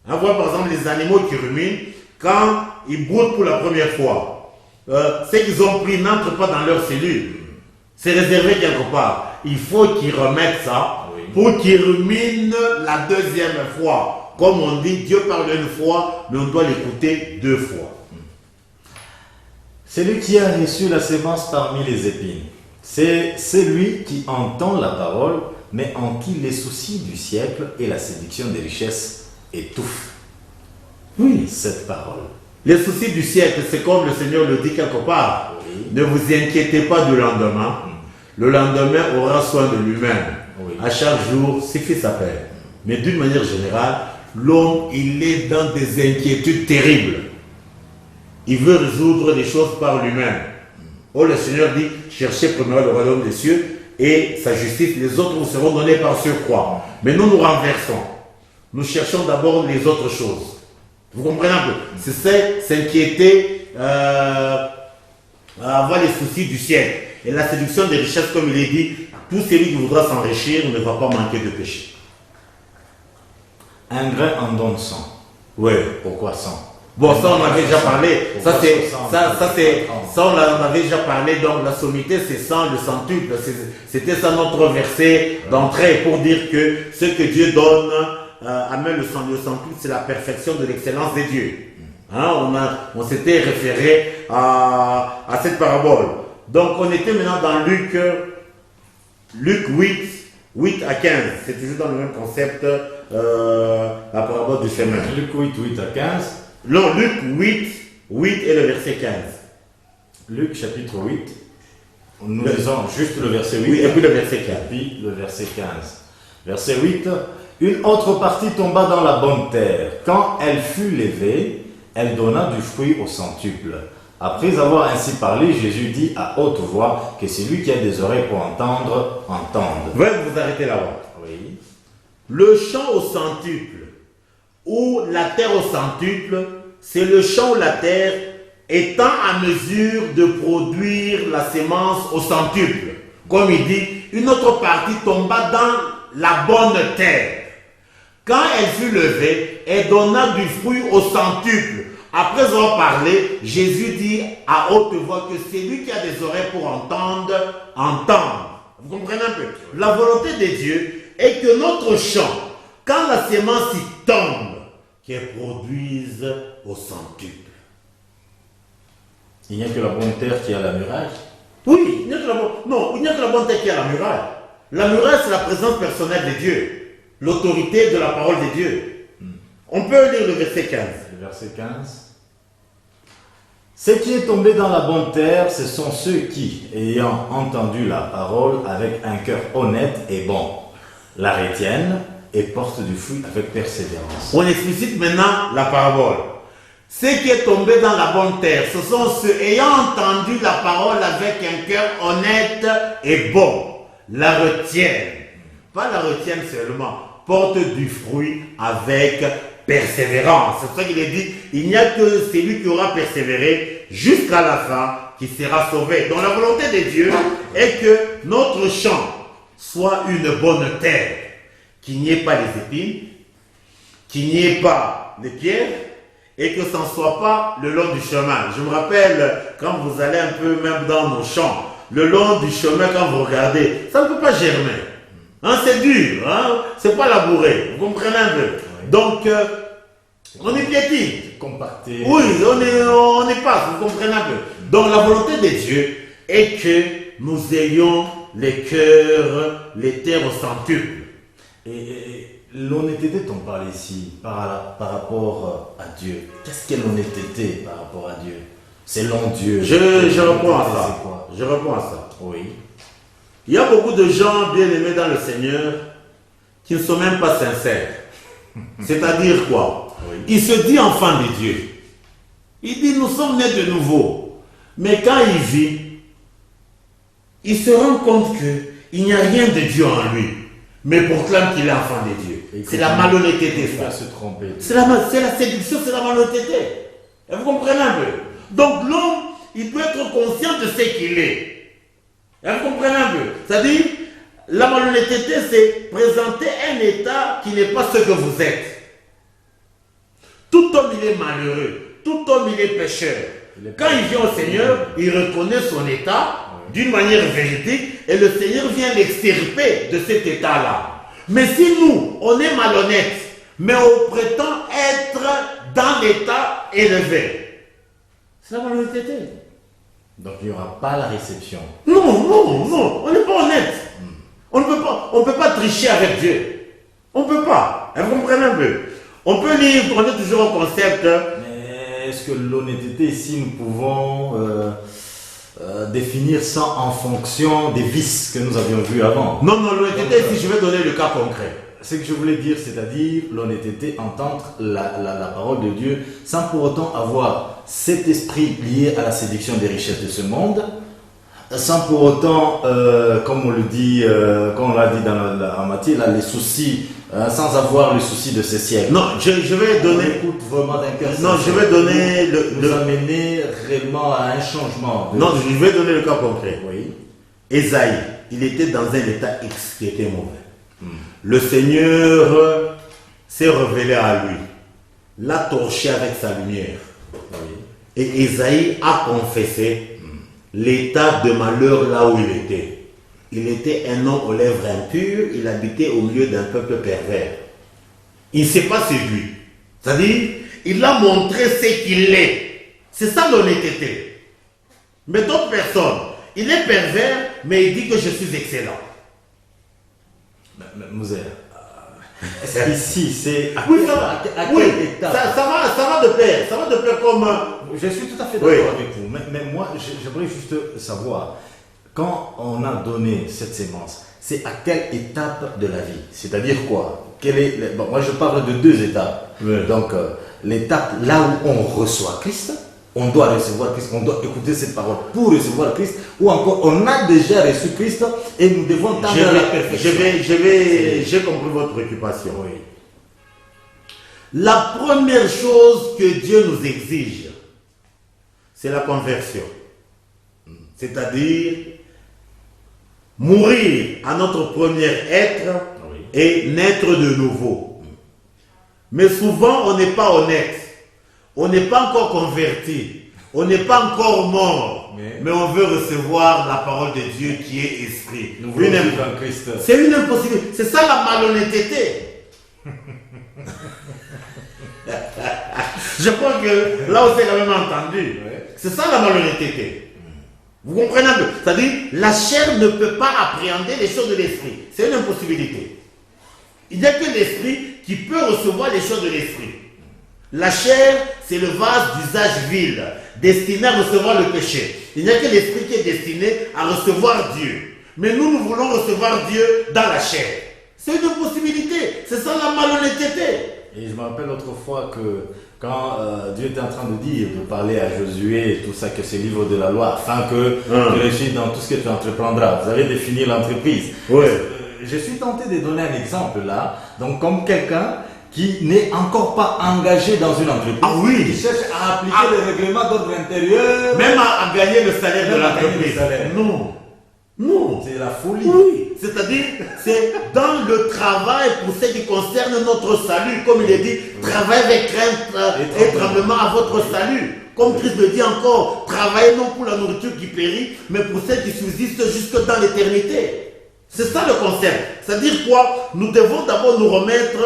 On voit par exemple les animaux qui ruminent, quand ils broutent pour la première fois, ce qu'ils ont pris n'entre pas dans leurs cellules. C'est réservé quelque part. Il faut qu'ils remettent ça pour qu'ils ruminent la deuxième fois. Comme on dit, Dieu parle une fois, mais on doit l'écouter deux fois. Celui qui a reçu la sémence parmi les épines, c'est celui qui entend la parole, mais en qui les soucis du siècle et la séduction des richesses étouffent. Oui, cette parole. Les soucis du siècle, c'est comme le Seigneur le dit quelque part. Oui. Ne vous inquiétez pas du lendemain. Le lendemain aura soin de lui-même. Oui. À chaque jour, suffit sa peine. Mais d'une manière générale, l'homme, il est dans des inquiétudes terribles. Il veut résoudre les choses par lui-même. Oh, le Seigneur dit, cherchez premièrement le royaume des cieux et sa justice, les autres vous seront donnés par surcroît. Mais nous renversons. Nous cherchons d'abord les autres choses. Vous comprenez un peu? C'est s'inquiéter, avoir les soucis du siècle. Et la séduction des richesses, comme il est dit, tout celui qui voudra s'enrichir ne va pas manquer de péché. Un grain en donne 100. Oui. Pourquoi 100? Bon, ça on avait déjà parlé. Ça on en avait déjà parlé. Donc la sommité c'est 100, le centuple. C'était ça notre verset d'entrée pour dire que ce que Dieu donne, amène le centuple, c'est la perfection de l'excellence des dieux. Hein, on s'était référé à cette parabole. Donc on était maintenant dans Luc 8 à 15. C'est toujours dans le même concept, la parabole du chemin. Luc 8 à 15. Non, Luc 8 et le verset 15. Luc chapitre 8 Nous lisons juste le verset 8. Oui, et puis le verset 15. Et puis le verset 15. Verset 8. Une autre partie tomba dans la bonne terre. Quand elle fut levée, elle donna du fruit au centuple. Après avoir ainsi parlé, Jésus dit à haute voix que celui qui a des oreilles pour entendre, entende. Veuillez vous arrêter là-bas. Oui. Le champ au centuple, ou la terre au centuple, c'est le champ où la terre étant à mesure de produire la sémence au centuple. Comme il dit, une autre partie tomba dans la bonne terre. Quand elle fut levée, elle donna du fruit au centuple. Après avoir parlé, Jésus dit à haute voix que celui qui a des oreilles pour entendre, entende. Vous comprenez un peu? La volonté de Dieu est que notre champ, quand la sémence y tombe, qu'elle produise au centuple. Il n'y a que la bonne terre qui a la muraille. Oui, il n'y a que la bonne... Non, il n'y a que la bonne terre qui a la muraille. La muraille, c'est la présence personnelle de Dieu, l'autorité de la parole de Dieu. On peut lire le verset 15. Le verset 15. Ce qui est tombé dans la bonne terre, ce sont ceux qui, ayant entendu la parole avec un cœur honnête et bon, la retiennent et portent du fruit avec persévérance. On explicite maintenant la parabole. Ce qui est tombé dans la bonne terre, ce sont ceux ayant entendu la parole avec un cœur honnête et bon, la retiennent. Pas la retiennent seulement, portent du fruit avec persévérance. C'est pour ça qu'il est dit, il n'y a que celui qui aura persévéré jusqu'à la fin qui sera sauvé. Donc la volonté de Dieu est que notre champ soit une bonne terre, qu'il n'y ait pas les épines, qu'il n'y ait pas les pierres, et que ça ne soit pas le long du chemin. Je me rappelle, quand vous allez un peu même dans nos champs, le long du chemin, quand vous regardez, ça ne peut pas germer. Hein, c'est dur, hein? C'est pas labouré. Vous comprenez un peu? Donc, on est piétine. Compacté. Oui, on est pas, vous comprenez un peu. Donc, la volonté de Dieu est que nous ayons les cœurs, les terres au centuple. Et l'honnêteté dont on parle ici, par rapport à Dieu, qu'est-ce qu'est l'honnêteté par rapport à Dieu? Selon Dieu. Je réponds à ça. C'est quoi? Je réponds à ça. Oui. Il y a beaucoup de gens bien aimés dans le Seigneur qui ne sont même pas sincères. C'est-à-dire quoi? Oui. Il se dit enfant de Dieu. Il dit nous sommes nés de nouveau. Mais quand il vit, il se rend compte qu'il n'y a rien de Dieu en lui. Mais proclame qu'il est enfant de Dieu. C'est la malhonnêteté. Il va se tromper. C'est la séduction, c'est la malhonnêteté. Et vous comprenez un peu? Donc l'homme, il doit être conscient de ce qu'il est. Et vous comprenez un peu? C'est-à-dire, la malhonnêteté, c'est présenter un état qui n'est pas ce que vous êtes. Tout homme, il est malheureux. Tout homme, il est pécheur. Quand il vient au Seigneur, il reconnaît son état d'une manière véridique et le Seigneur vient l'extirper de cet état-là. Mais si nous, on est malhonnête, mais on prétend être dans l'état élevé, c'est la malhonnêteté. Donc il n'y aura pas la réception. Non, on n'est pas honnête. On ne peut pas tricher avec Dieu. On ne peut pas. Vous comprenez un peu? On peut lire, on est toujours au concept. Mais est-ce que l'honnêteté ici, nous pouvons définir ça en fonction des vices que nous avions vus avant? Non, l'honnêteté, si je vais donner le cas concret. Ce que je voulais dire, c'est-à-dire l'honnêteté, entendre la parole de Dieu sans pour autant avoir cet esprit lié à la séduction des richesses de ce monde, sans pour autant, comme on le dit, comme on l'a dit en Matthieu, là, les soucis, sans avoir le souci de ce siècle. Non, je vais donner. On écoute vraiment d'un cœur. Non, je vais donner nous amener réellement à un changement. Non, je vais donner le cas concret. Oui. Ésaïe, il était dans un état X qui était mauvais. Le Seigneur s'est révélé à lui, l'a torché avec sa lumière. Oui. Et Ésaïe a confessé l'état de malheur là où il était. Il était un homme aux lèvres impures, il habitait au milieu d'un peuple pervers. Il ne s'est pas séduit. C'est-à-dire, il a montré ce qu'il est. C'est ça l'honnêteté. Mais d'autres personnes, il est pervers, mais il dit que je suis excellent. Mouzer, ici, c'est à Oui, quel, ça va. à Oui, quel état? ça va de pair. Ça va de pair comme... Je suis tout à fait d'accord avec vous, mais moi, j'aimerais juste savoir, quand on a donné cette sémence, c'est à quelle étape de la vie? C'est-à-dire quoi? Bon, moi je parle de 2 étapes. Oui. Donc l'étape là où on reçoit Christ, on doit recevoir Christ, on doit écouter cette parole pour recevoir Christ, ou encore on a déjà reçu Christ et nous devons tendre à la perfection. J'ai compris votre préoccupation. Oui. La première chose que Dieu nous exige, c'est la conversion. C'est-à-dire mourir à notre premier être et naître de nouveau. Mais souvent, on n'est pas honnête. On n'est pas encore converti. On n'est pas encore mort. Mais on veut recevoir la parole de Dieu qui est esprit. C'est une impossibilité. C'est ça la malhonnêteté. Je crois que là, on s'est quand même entendu. C'est ça la malhonnêteté. Vous comprenez un peu? C'est-à-dire, la chair ne peut pas appréhender les choses de l'esprit. C'est une impossibilité. Il n'y a que l'esprit qui peut recevoir les choses de l'esprit. La chair, c'est le vase d'usage vil, destiné à recevoir le péché. Il n'y a que l'esprit qui est destiné à recevoir Dieu. Mais nous voulons recevoir Dieu dans la chair. C'est une impossibilité. C'est ça la malhonnêteté. Et je me rappelle autrefois que quand Dieu était en train de dire, de parler à Josué et tout ça, que c'est le livre de la loi, afin que tu réussisses dans tout ce que tu entreprendras. Vous avez défini l'entreprise. Oui. Je suis tenté de donner un exemple là, donc comme quelqu'un qui n'est encore pas engagé dans une entreprise, qui cherche à appliquer les règlements d'ordre intérieur, même à gagner le salaire de l'entreprise. Non. Non. C'est la folie. Oui. C'est-à-dire, c'est dans le travail pour ce qui concerne notre salut. Comme il est dit, travaillez avec crainte et tremblement à votre salut. Comme Christ le dit encore, travaillez non pour la nourriture qui périt, mais pour celle qui subsiste jusque dans l'éternité. C'est ça le concept. C'est-à-dire quoi? Nous devons d'abord nous remettre.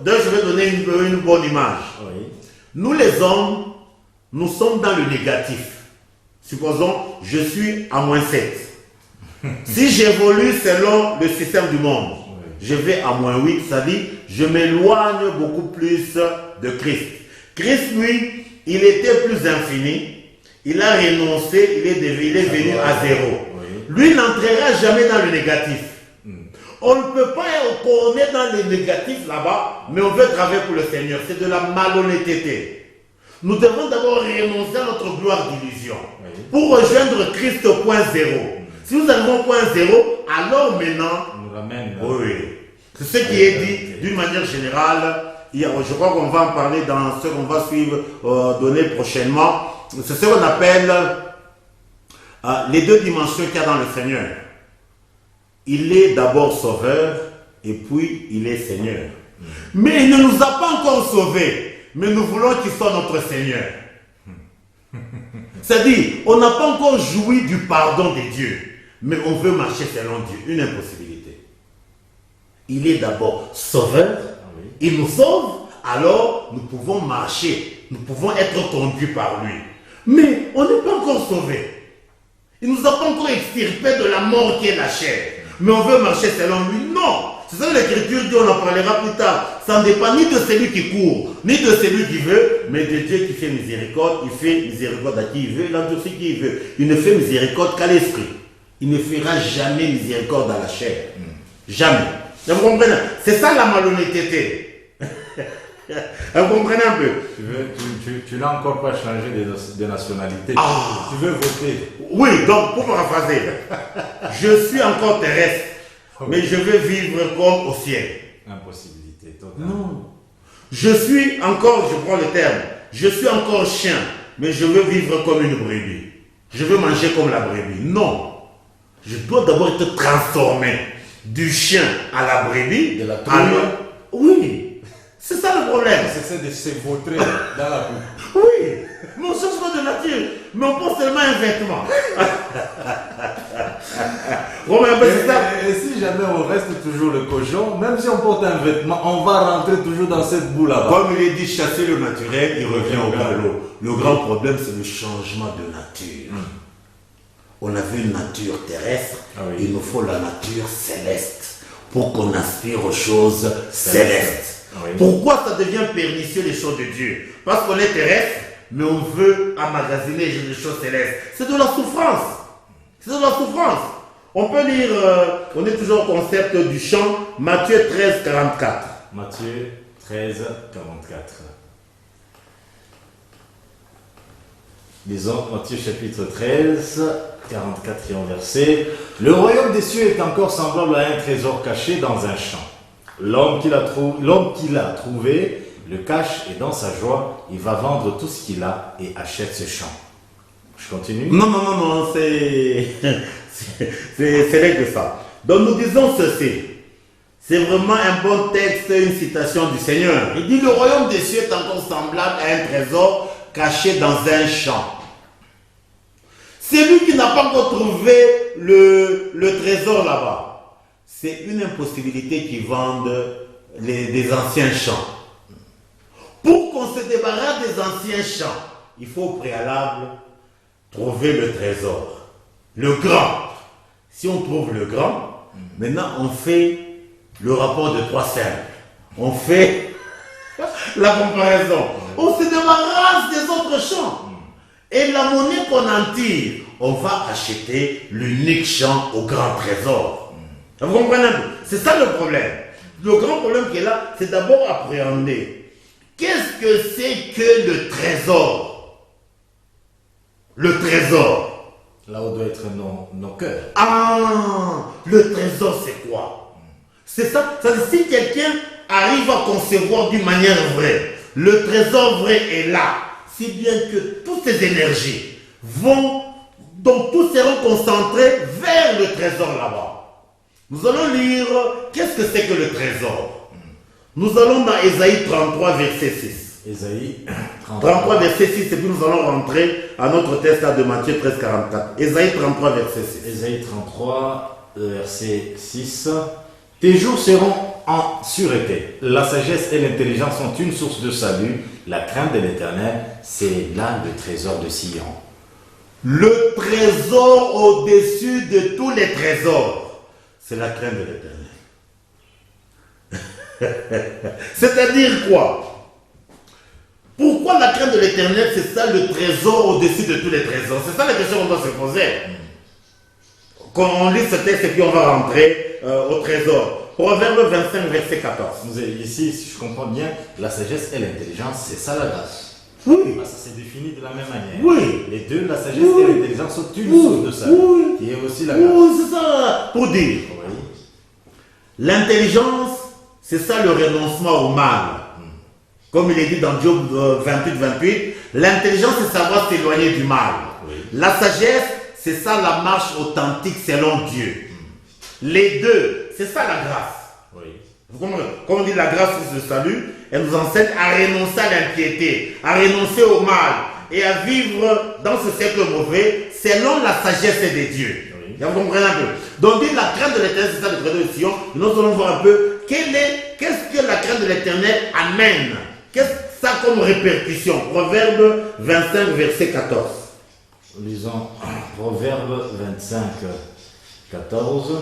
Je vais donner une bonne image. Oui. Nous les hommes, nous sommes dans le négatif. Supposons, je suis à -7. Si j'évolue selon le système du monde, je vais à -8, c'est-à-dire je m'éloigne beaucoup plus de Christ. Christ, lui, il était plus infini, il a renoncé, il est venu à 0. Lui n'entrera jamais dans le négatif. On ne peut pas, on est dans le négatif là-bas, mais on veut travailler pour le Seigneur. C'est de la malhonnêteté. Nous devons d'abord renoncer à notre gloire d'illusion pour rejoindre Christ au point 0. Si nous arrivons au point 0, alors maintenant, nous ramène. Oui. C'est ce qui est dit d'une manière générale. Je crois qu'on va en parler dans ce qu'on va suivre, donner prochainement. C'est ce qu'on appelle les 2 dimensions qu'il y a dans le Seigneur. Il est d'abord sauveur et puis il est Seigneur. Mais il ne nous a pas encore sauvés, mais nous voulons qu'il soit notre Seigneur. C'est-à-dire, on n'a pas encore joui du pardon de Dieu, mais on veut marcher selon Dieu. Une impossibilité. Il est d'abord sauveur, il nous sauve, alors nous pouvons marcher, nous pouvons être conduits par lui. Mais on n'est pas encore sauvés. Il ne nous a pas encore extirpés de la mort qui est la chair. Mais on veut marcher selon lui. Non. C'est ça l'Écriture dit, on en parlera plus tard. Ça ne dépend ni de celui qui court, ni de celui qui veut, mais de Dieu qui fait miséricorde. Il fait miséricorde à qui il veut, il endurcit qui il veut. Il ne fait miséricorde qu'à l'esprit. Il ne fera jamais miséricorde à la chair. Jamais. Vous comprenez? C'est ça la malhonnêteté. Vous comprenez un peu? Tu n'as encore pas changé de nationalité. Tu veux voter? Oui, donc pour paraphraser, je suis encore terrestre, mais je veux vivre comme au ciel. Impossibilité totale. Non. Je suis encore, je prends le terme, je suis encore chien, mais je veux vivre comme une brebis. Je veux manger comme la brebis. Non. Je dois d'abord être transformé du chien à la brebis. De la trouille. Oui. C'est ça le problème. C'est de se vautrer dans la boue. Oui, mais on change pas de nature, mais on porte seulement un vêtement. Et si jamais on reste toujours le cochon, même si on porte un vêtement, on va rentrer toujours dans cette boue là-bas. Comme il est dit, chasser le naturel, il revient au galop. Le grand problème, c'est le changement de nature. On avait une nature terrestre, il nous faut la nature céleste pour qu'on aspire aux choses célestes. Pourquoi ça devient pernicieux les choses de Dieu? Parce qu'on est terrestre, mais on veut emmagasiner les choses célestes. C'est de la souffrance. c'est de la souffrance. On peut lire, on est toujours au concept du chant, Matthieu 13, 44. Matthieu 13, 44. Disons, Matthieu chapitre 13, 44e verset. Le royaume des cieux est encore semblable à un trésor caché dans un champ. L'homme qui l'a trouvé le cache et dans sa joie, il va vendre tout ce qu'il a et achète ce champ. Je continue? Non, c'est rien que ça. Donc nous disons ceci. C'est vraiment un bon texte, une citation du Seigneur. Il dit, le royaume des cieux est encore semblable à un trésor caché dans un champ. Celui qui n'a pas encore trouvé le trésor là-bas, c'est une impossibilité qu'ils vendent des anciens champs. Pour qu'on se débarrasse des anciens champs, il faut au préalable trouver le trésor, le grand. Si on trouve le grand, maintenant on fait le rapport de 3 cercles. On fait la comparaison. On se débarrasse des autres champs. Et la monnaie qu'on en tire, on va acheter l'unique champ au grand trésor. Vous comprenez un peu? C'est ça le problème. Le grand problème qui est là, c'est d'abord appréhender. Qu'est-ce que c'est que le trésor? Le trésor. Là où doit être nos cœurs. Ah, le trésor c'est quoi? C'est ça. Si quelqu'un arrive à concevoir d'une manière vraie, le trésor vrai est là. Si bien que toutes ces énergies vont, donc tous seront concentrés vers le trésor là-bas. Nous allons lire, qu'est-ce que c'est que le trésor? Nous allons dans Ésaïe 33, verset 6. Ésaïe 33, verset 6, et puis nous allons rentrer à notre texte de Matthieu 13, 44. Ésaïe 33, verset 6. Ésaïe 33, verset 6. Tes jours seront en sûreté. La sagesse et l'intelligence sont une source de salut. La crainte de l'Éternel, c'est là le trésor de Sion. Le trésor au-dessus de tous les trésors, c'est la crainte de l'Éternel. C'est-à-dire quoi? Pourquoi la crainte de l'Éternel, c'est ça le trésor au-dessus de tous les trésors? C'est ça la question qu'on doit se poser. Quand on lit ce texte et puis on va rentrer au trésor. Proverbe 25, verset 14. Ici, si je comprends bien, la sagesse et l'intelligence, c'est ça la grâce. Oui. Ça s'est défini de la même manière. Oui. Les deux, la sagesse et l'intelligence, sont une source de salut, qui est aussi la grâce. Oui, c'est ça. Pour dire. Oui. L'intelligence, c'est ça le renoncement au mal. Comme il est dit dans Job 28, 28, l'intelligence, c'est savoir s'éloigner du mal. Oui. La sagesse, c'est ça la marche authentique selon Dieu. Les deux, c'est ça la grâce. Oui. Vous comprenez? Quand on dit la grâce, c'est le salut, elle nous enseigne à renoncer à l'impiété, à renoncer au mal et à vivre dans ce cercle mauvais selon la sagesse des dieux. Oui. Vous comprenez un peu? Donc, dire la crainte de l'Éternel, c'est ça le trésor de Sion. Nous allons voir un peu qu'est-ce que la crainte de l'Éternel amène. Qu'est-ce que ça a comme répercussion? Proverbe 25, verset 14. Lisons Proverbe 25, 14.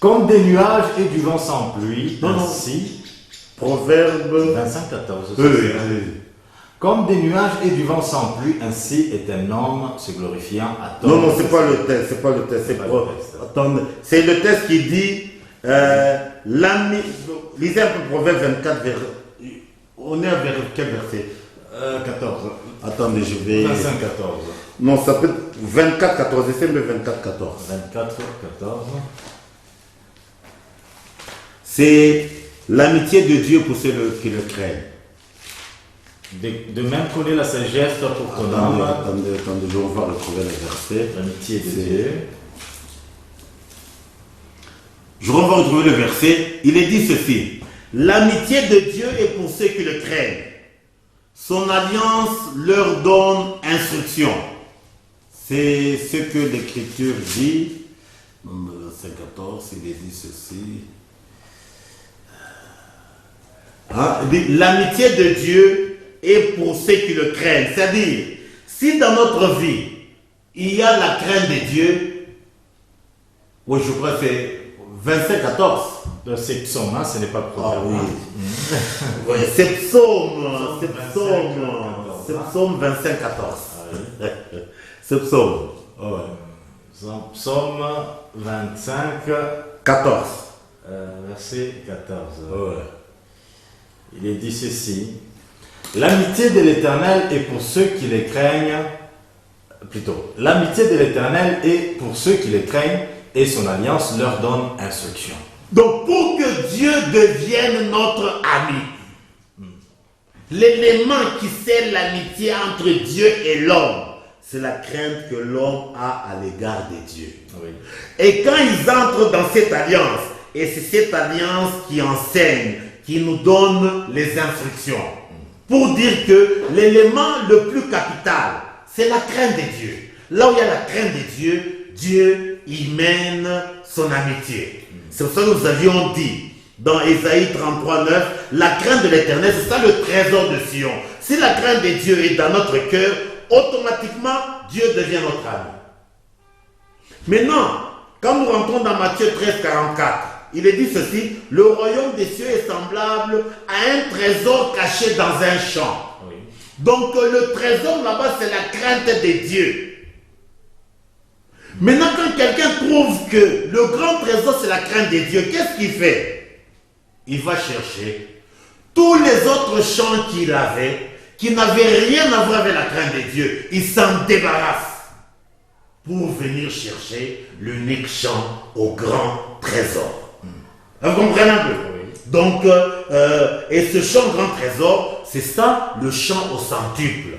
Comme des nuages et du vent sans pluie, ainsi. Proverbe 25, 14. Oui. Comme des nuages et du vent sans pluie, ainsi est un homme se glorifiant à tort. Non, c'est pas le texte, c'est pas le texte. Attendez, c'est le texte qui dit lisez un peu Proverbe 24, on est vers quel verset? 14. Attendez, je vais. 25, 14. Non, ça peut être 24, 14, c'est le 24, 14. 24, 14. C'est l'amitié de Dieu pour ceux qui le craignent. De même connaît la sagesse pour ton âme. Attendez, je vais retrouver le verset. L'amitié de Dieu. Je vais retrouver le verset. Il est dit ceci. L'amitié de Dieu est pour ceux qui le craignent. Son alliance leur donne instruction. C'est ce que l'Écriture dit. Dans le verset 14, il est dit ceci. L'amitié de Dieu est pour ceux qui le craignent. C'est-à-dire, si dans notre vie, il y a la crainte de Dieu, oui, je crois que c'est 25, 14. C'est psaume, hein, ce n'est pas Ah proverbe. oui. Oui, c'est psaume 25, 14. Ce psaume. Psaume 25, 14. verset 14. Ouais. Il est dit ceci. L'amitié de l'Éternel est pour ceux qui les craignent, plutôt, l'amitié de l'Éternel est pour ceux qui les craignent et son alliance leur donne instruction. Donc pour que Dieu devienne notre ami, l'élément qui scelle l'amitié entre Dieu et l'homme, c'est la crainte que l'homme a à l'égard de Dieu. Oui. Et quand ils entrent dans cette alliance, et c'est cette alliance qui enseigne, qui nous donne les instructions, pour dire que l'élément le plus capital, c'est la crainte de Dieu. Là où il y a la crainte de Dieu, Dieu y mène son amitié. C'est pour ça que nous avions dit dans Ésaïe 33, 9, la crainte de l'Éternel, c'est ça le trésor de Sion. Si la crainte de Dieu est dans notre cœur, automatiquement, Dieu devient notre ami. Maintenant, quand nous rentrons dans Matthieu 13, 44, il est dit ceci, le royaume des cieux est semblable à un trésor caché dans un champ. Oui. Donc le trésor là-bas, c'est la crainte de Dieu. Maintenant, quand quelqu'un trouve que le grand trésor, c'est la crainte de Dieu, qu'est-ce qu'il fait? Il va chercher tous les autres champs qu'il avait, qui n'avaient rien à voir avec la crainte de Dieu. Il s'en débarrasse pour venir chercher l'unique champ au grand trésor. Vous comprenez un peu? Oui. Donc, et ce champ grand trésor, c'est ça le champ au centuple.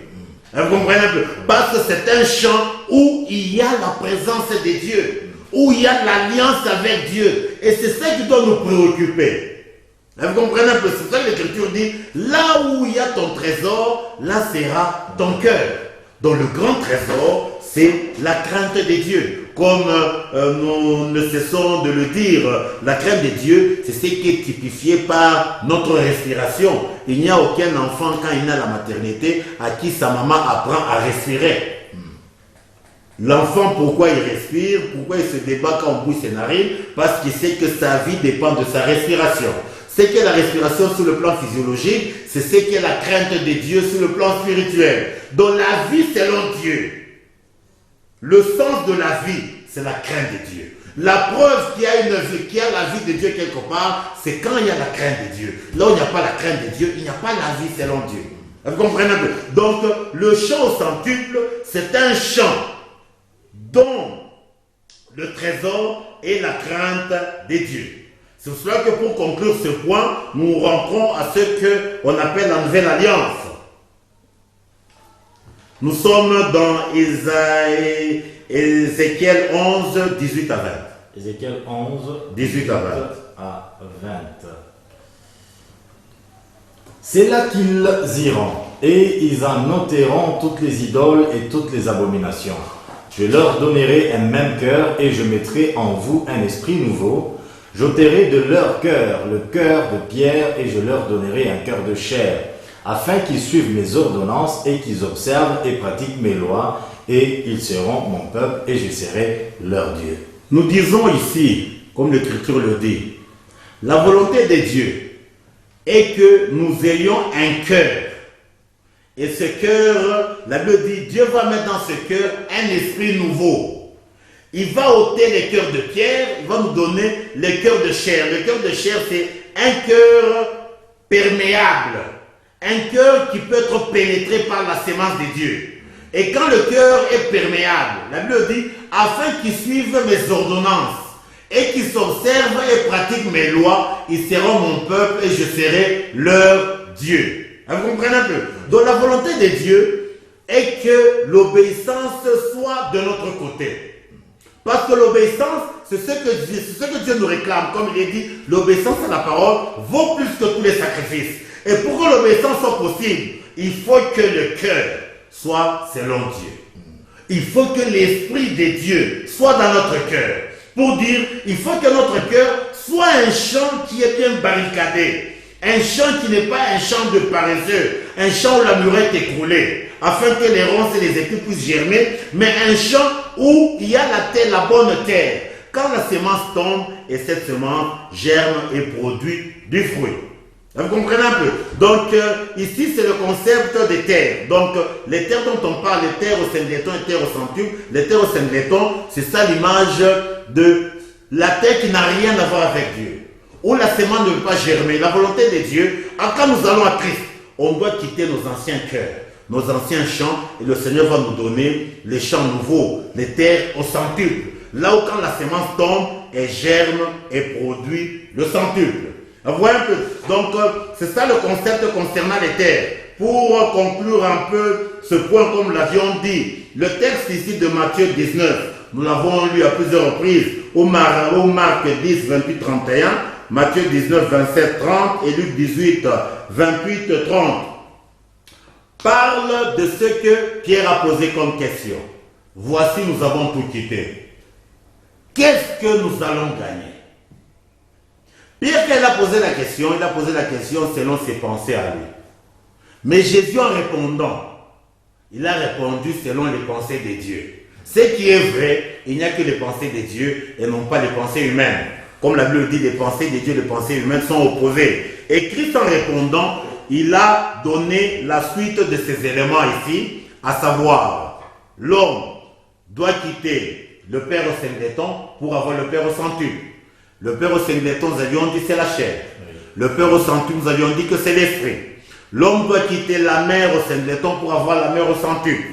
Vous comprenez un peu? Parce que c'est un champ où il y a la présence de Dieu, où il y a l'alliance avec Dieu. Et c'est ça qui doit nous préoccuper. Vous comprenez un peu? C'est ça que l'Écriture dit, là où il y a ton trésor, là sera ton cœur. Donc le grand trésor, c'est la crainte de Dieu. Comme nous ne cessons de le dire, la crainte de Dieu, c'est ce qui est typifié par notre respiration. Il n'y a aucun enfant, quand il est à la maternité, à qui sa maman apprend à respirer. L'enfant, pourquoi il respire? Pourquoi il se débat quand on bouge ses narines? Parce qu'il sait que sa vie dépend de sa respiration. C'est que la respiration sur le plan physiologique, c'est ce qu'est la crainte de Dieu sur le plan spirituel. Donc la vie selon Dieu, le sens de la vie, c'est la crainte de Dieu. La preuve qu'il y a une vie, qu'il y a la vie de Dieu quelque part, c'est quand il y a la crainte de Dieu. Là où il n'y a pas la crainte de Dieu, il n'y a pas la vie selon Dieu. Vous comprenez un peu? Donc le chant au centuple, c'est un chant dont le trésor est la crainte de Dieu. C'est pour cela que pour conclure ce point, nous rentrons à ce qu'on appelle la nouvelle alliance. Nous sommes dans Ézéchiel 11, 18 à 20. Ézéchiel 11, 18 à 20. À 20. C'est là qu'ils iront, et ils en ôteront toutes les idoles et toutes les abominations. Je leur donnerai un même cœur, et je mettrai en vous un esprit nouveau. J'ôterai de leur cœur le cœur de pierre, et je leur donnerai un cœur de chair, afin qu'ils suivent mes ordonnances et qu'ils observent et pratiquent mes lois, et ils seront mon peuple, et je serai leur Dieu. Nous disons ici, comme l'Écriture le dit, la volonté de Dieu est que nous ayons un cœur. Et ce cœur, la Bible dit, Dieu va mettre dans ce cœur un esprit nouveau. Il va ôter les cœurs de pierre, il va nous donner les cœurs de chair. Le cœur de chair, c'est un cœur perméable, un cœur qui peut être pénétré par la sémence de Dieu. Et quand le cœur est perméable, la Bible dit, afin qu'ils suivent mes ordonnances et qu'ils s'observent et pratiquent mes lois, ils seront mon peuple et je serai leur Dieu. Vous comprenez un peu? Donc la volonté de Dieu est que l'obéissance soit de notre côté. Parce que l'obéissance, c'est ce que Dieu nous réclame. Comme il est dit, l'obéissance à la parole vaut plus que tous les sacrifices. Et pour que l'obéissance soit possible, il faut que le cœur soit selon Dieu. Il faut que l'Esprit de Dieu soit dans notre cœur. Pour dire, il faut que notre cœur soit un champ qui est bien barricadé. Un champ qui n'est pas un champ de paresseux. Un champ où la murette est écroulée. Afin que les ronces et les épis puissent germer. Mais un champ où il y a la terre, la bonne terre. Quand la semence tombe et cette semence germe et produit du fruit. Vous comprenez un peu? Donc, ici, c'est le concept des terres. Donc, les terres dont on parle, les terres au singleton, les terres au centuple, les terres au singleton, c'est ça l'image de la terre qui n'a rien à voir avec Dieu. Où la semence ne veut pas germer. La volonté de Dieu, quand nous allons à Christ, on doit quitter nos anciens cœurs, nos anciens champs, et le Seigneur va nous donner les champs nouveaux, les terres au centuple. Là où quand la semence tombe, elle germe et produit le centuple. Vous voyez un peu? Donc, c'est ça le concept concernant les terres. Pour conclure un peu ce point, comme nous l'avions dit, le texte ici de Matthieu 19, nous l'avons lu à plusieurs reprises, au Marc 10, 28, 31, Matthieu 19, 27, 30 et Luc 18, 28, 30, parle de ce que Pierre a posé comme question. Voici, nous avons tout quitté. Qu'est-ce que nous allons gagner? Pierre, quand il a posé la question, selon ses pensées à lui. Mais Jésus, en répondant, il a répondu selon les pensées de Dieu. Ce qui est vrai, il n'y a que les pensées de Dieu et non pas les pensées humaines. Comme la Bible dit, les pensées de Dieu et les pensées humaines sont opposées. Et Christ, en répondant, il a donné la suite de ces éléments ici, à savoir, l'homme doit quitter le père au singleton pour avoir le père au centuple. Le père au singleton, nous avions dit c'est la chair. Le père au centuple, nous avions dit que c'est l'esprit. L'homme doit quitter la mère au singleton pour avoir la mère au centuple.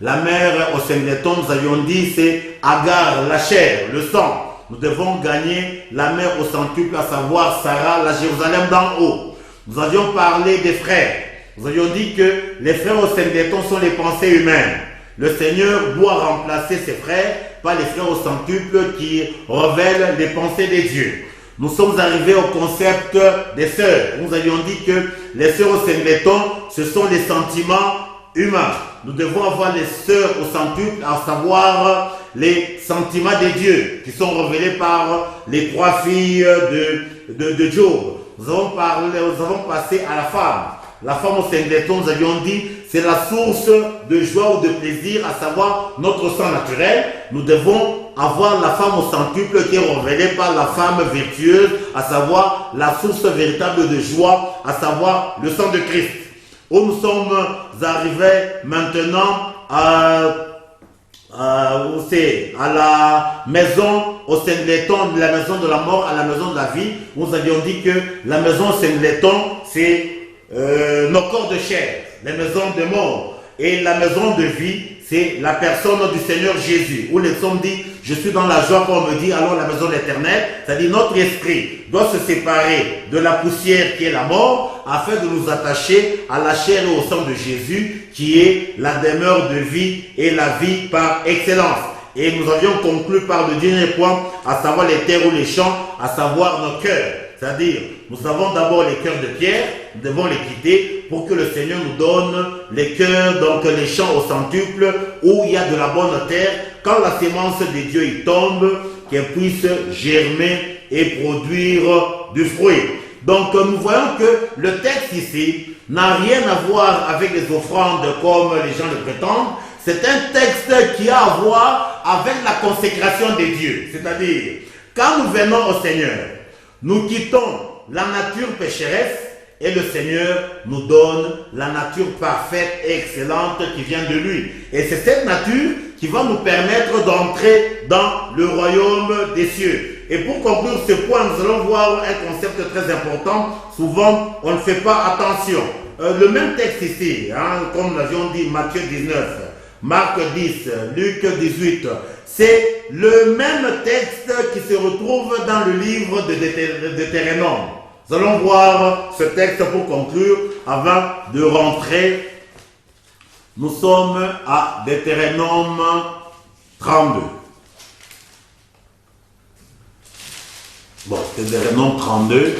La mère au singleton, nous avions dit c'est Agar, la chair, le sang. Nous devons gagner la mère au centuple, à savoir Sarah, la Jérusalem d'en haut. Nous avions parlé des frères. Nous avions dit que les frères au singleton sont les pensées humaines. Le Seigneur doit remplacer ses frères par les frères au centuple qui révèlent les pensées des dieux. Nous sommes arrivés au concept des sœurs. Nous avions dit que les sœurs au singleton, ce sont les sentiments humains. Nous devons avoir les sœurs au centuple, à savoir les sentiments des dieux qui sont révélés par les trois filles de Job. Nous avons passé à la femme. La femme au singleton, nous avions dit, c'est la source de joie ou de plaisir, à savoir notre sang naturel. Nous devons avoir la femme au centuple qui est révélée par la femme vertueuse, à savoir la source véritable de joie, à savoir le sang de Christ. Où nous sommes arrivés maintenant à la maison au singleton, de la maison de la mort à la maison de la vie. Nous avions dit que la maison au singleton, c'est nos corps de chair, les maisons de mort. Et la maison de vie, c'est la personne du Seigneur Jésus. Où les hommes disent, je suis dans la joie, quand on me dit, allons à la maison de l'Éternel. C'est-à-dire notre esprit doit se séparer de la poussière qui est la mort, afin de nous attacher à la chair et au sang de Jésus, qui est la demeure de vie et la vie par excellence. Et nous avions conclu par le dernier point, à savoir les terres ou les champs, à savoir nos cœurs. C'est-à-dire, nous avons d'abord les cœurs de pierre, nous devons les quitter pour que le Seigneur nous donne les cœurs, donc les champs au centuple, où il y a de la bonne terre. Quand la sémence de Dieu y tombe, qu'elle puisse germer et produire du fruit. Donc nous voyons que le texte ici n'a rien à voir avec les offrandes comme les gens le prétendent. C'est un texte qui a à voir avec la consécration de Dieu. C'est-à-dire, quand nous venons au Seigneur, nous quittons la nature pécheresse et le Seigneur nous donne la nature parfaite et excellente qui vient de lui. Et c'est cette nature qui va nous permettre d'entrer dans le royaume des cieux. Et pour conclure ce point, nous allons voir un concept très important. Souvent, on ne fait pas attention. Le même texte ici, comme nous l'avions dit, Matthieu 19, Marc 10, Luc 18, c'est le même texte qui se retrouve dans le livre de Deutéronome. Nous allons voir ce texte pour conclure avant de rentrer. Nous sommes à Deutéronome 32. Bon, Deutéronome 32.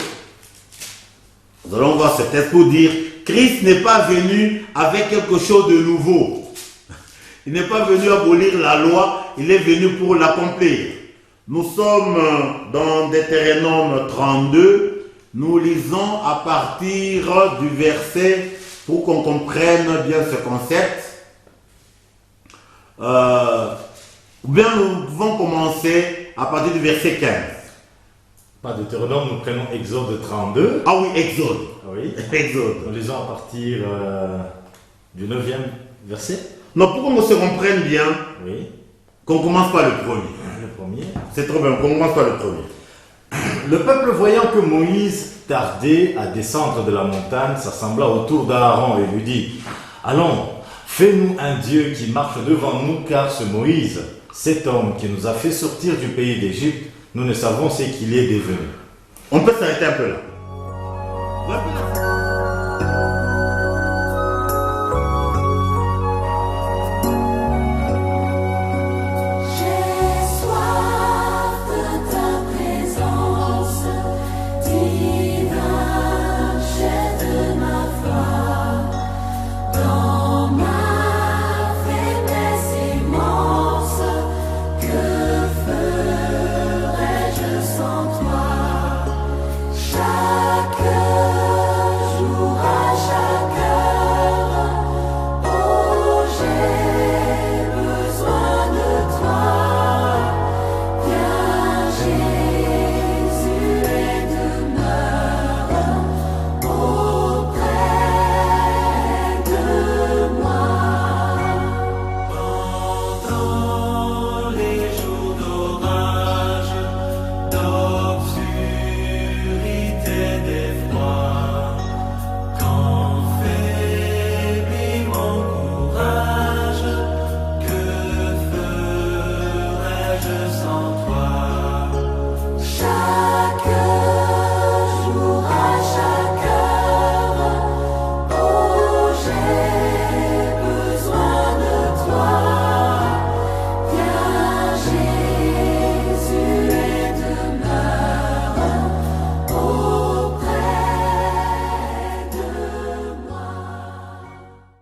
Nous allons voir ce texte pour dire Christ n'est pas venu avec quelque chose de nouveau. Il n'est pas venu abolir la loi, il est venu pour l'accomplir. Nous sommes dans Deutéronome 32. Nous lisons à partir du verset, pour qu'on comprenne bien ce concept. Ou bien nous pouvons commencer à partir du verset 15. Pas Deutéronome, nous prenons Exode 32. Ah oui, Exode. Oui. Exode. Nous lisons à partir du 9e verset. Non, pour qu'on se comprenne bien, Oui. qu'on commence par le premier. Le premier. C'est trop bien, qu'on commence par le premier. Le peuple, voyant que Moïse tardait à descendre de la montagne, s'assembla autour d'Aaron et lui dit: Allons, fais-nous un Dieu qui marche devant nous, car ce Moïse, cet homme qui nous a fait sortir du pays d'Égypte, nous ne savons ce qu'il est devenu. On peut s'arrêter un peu là.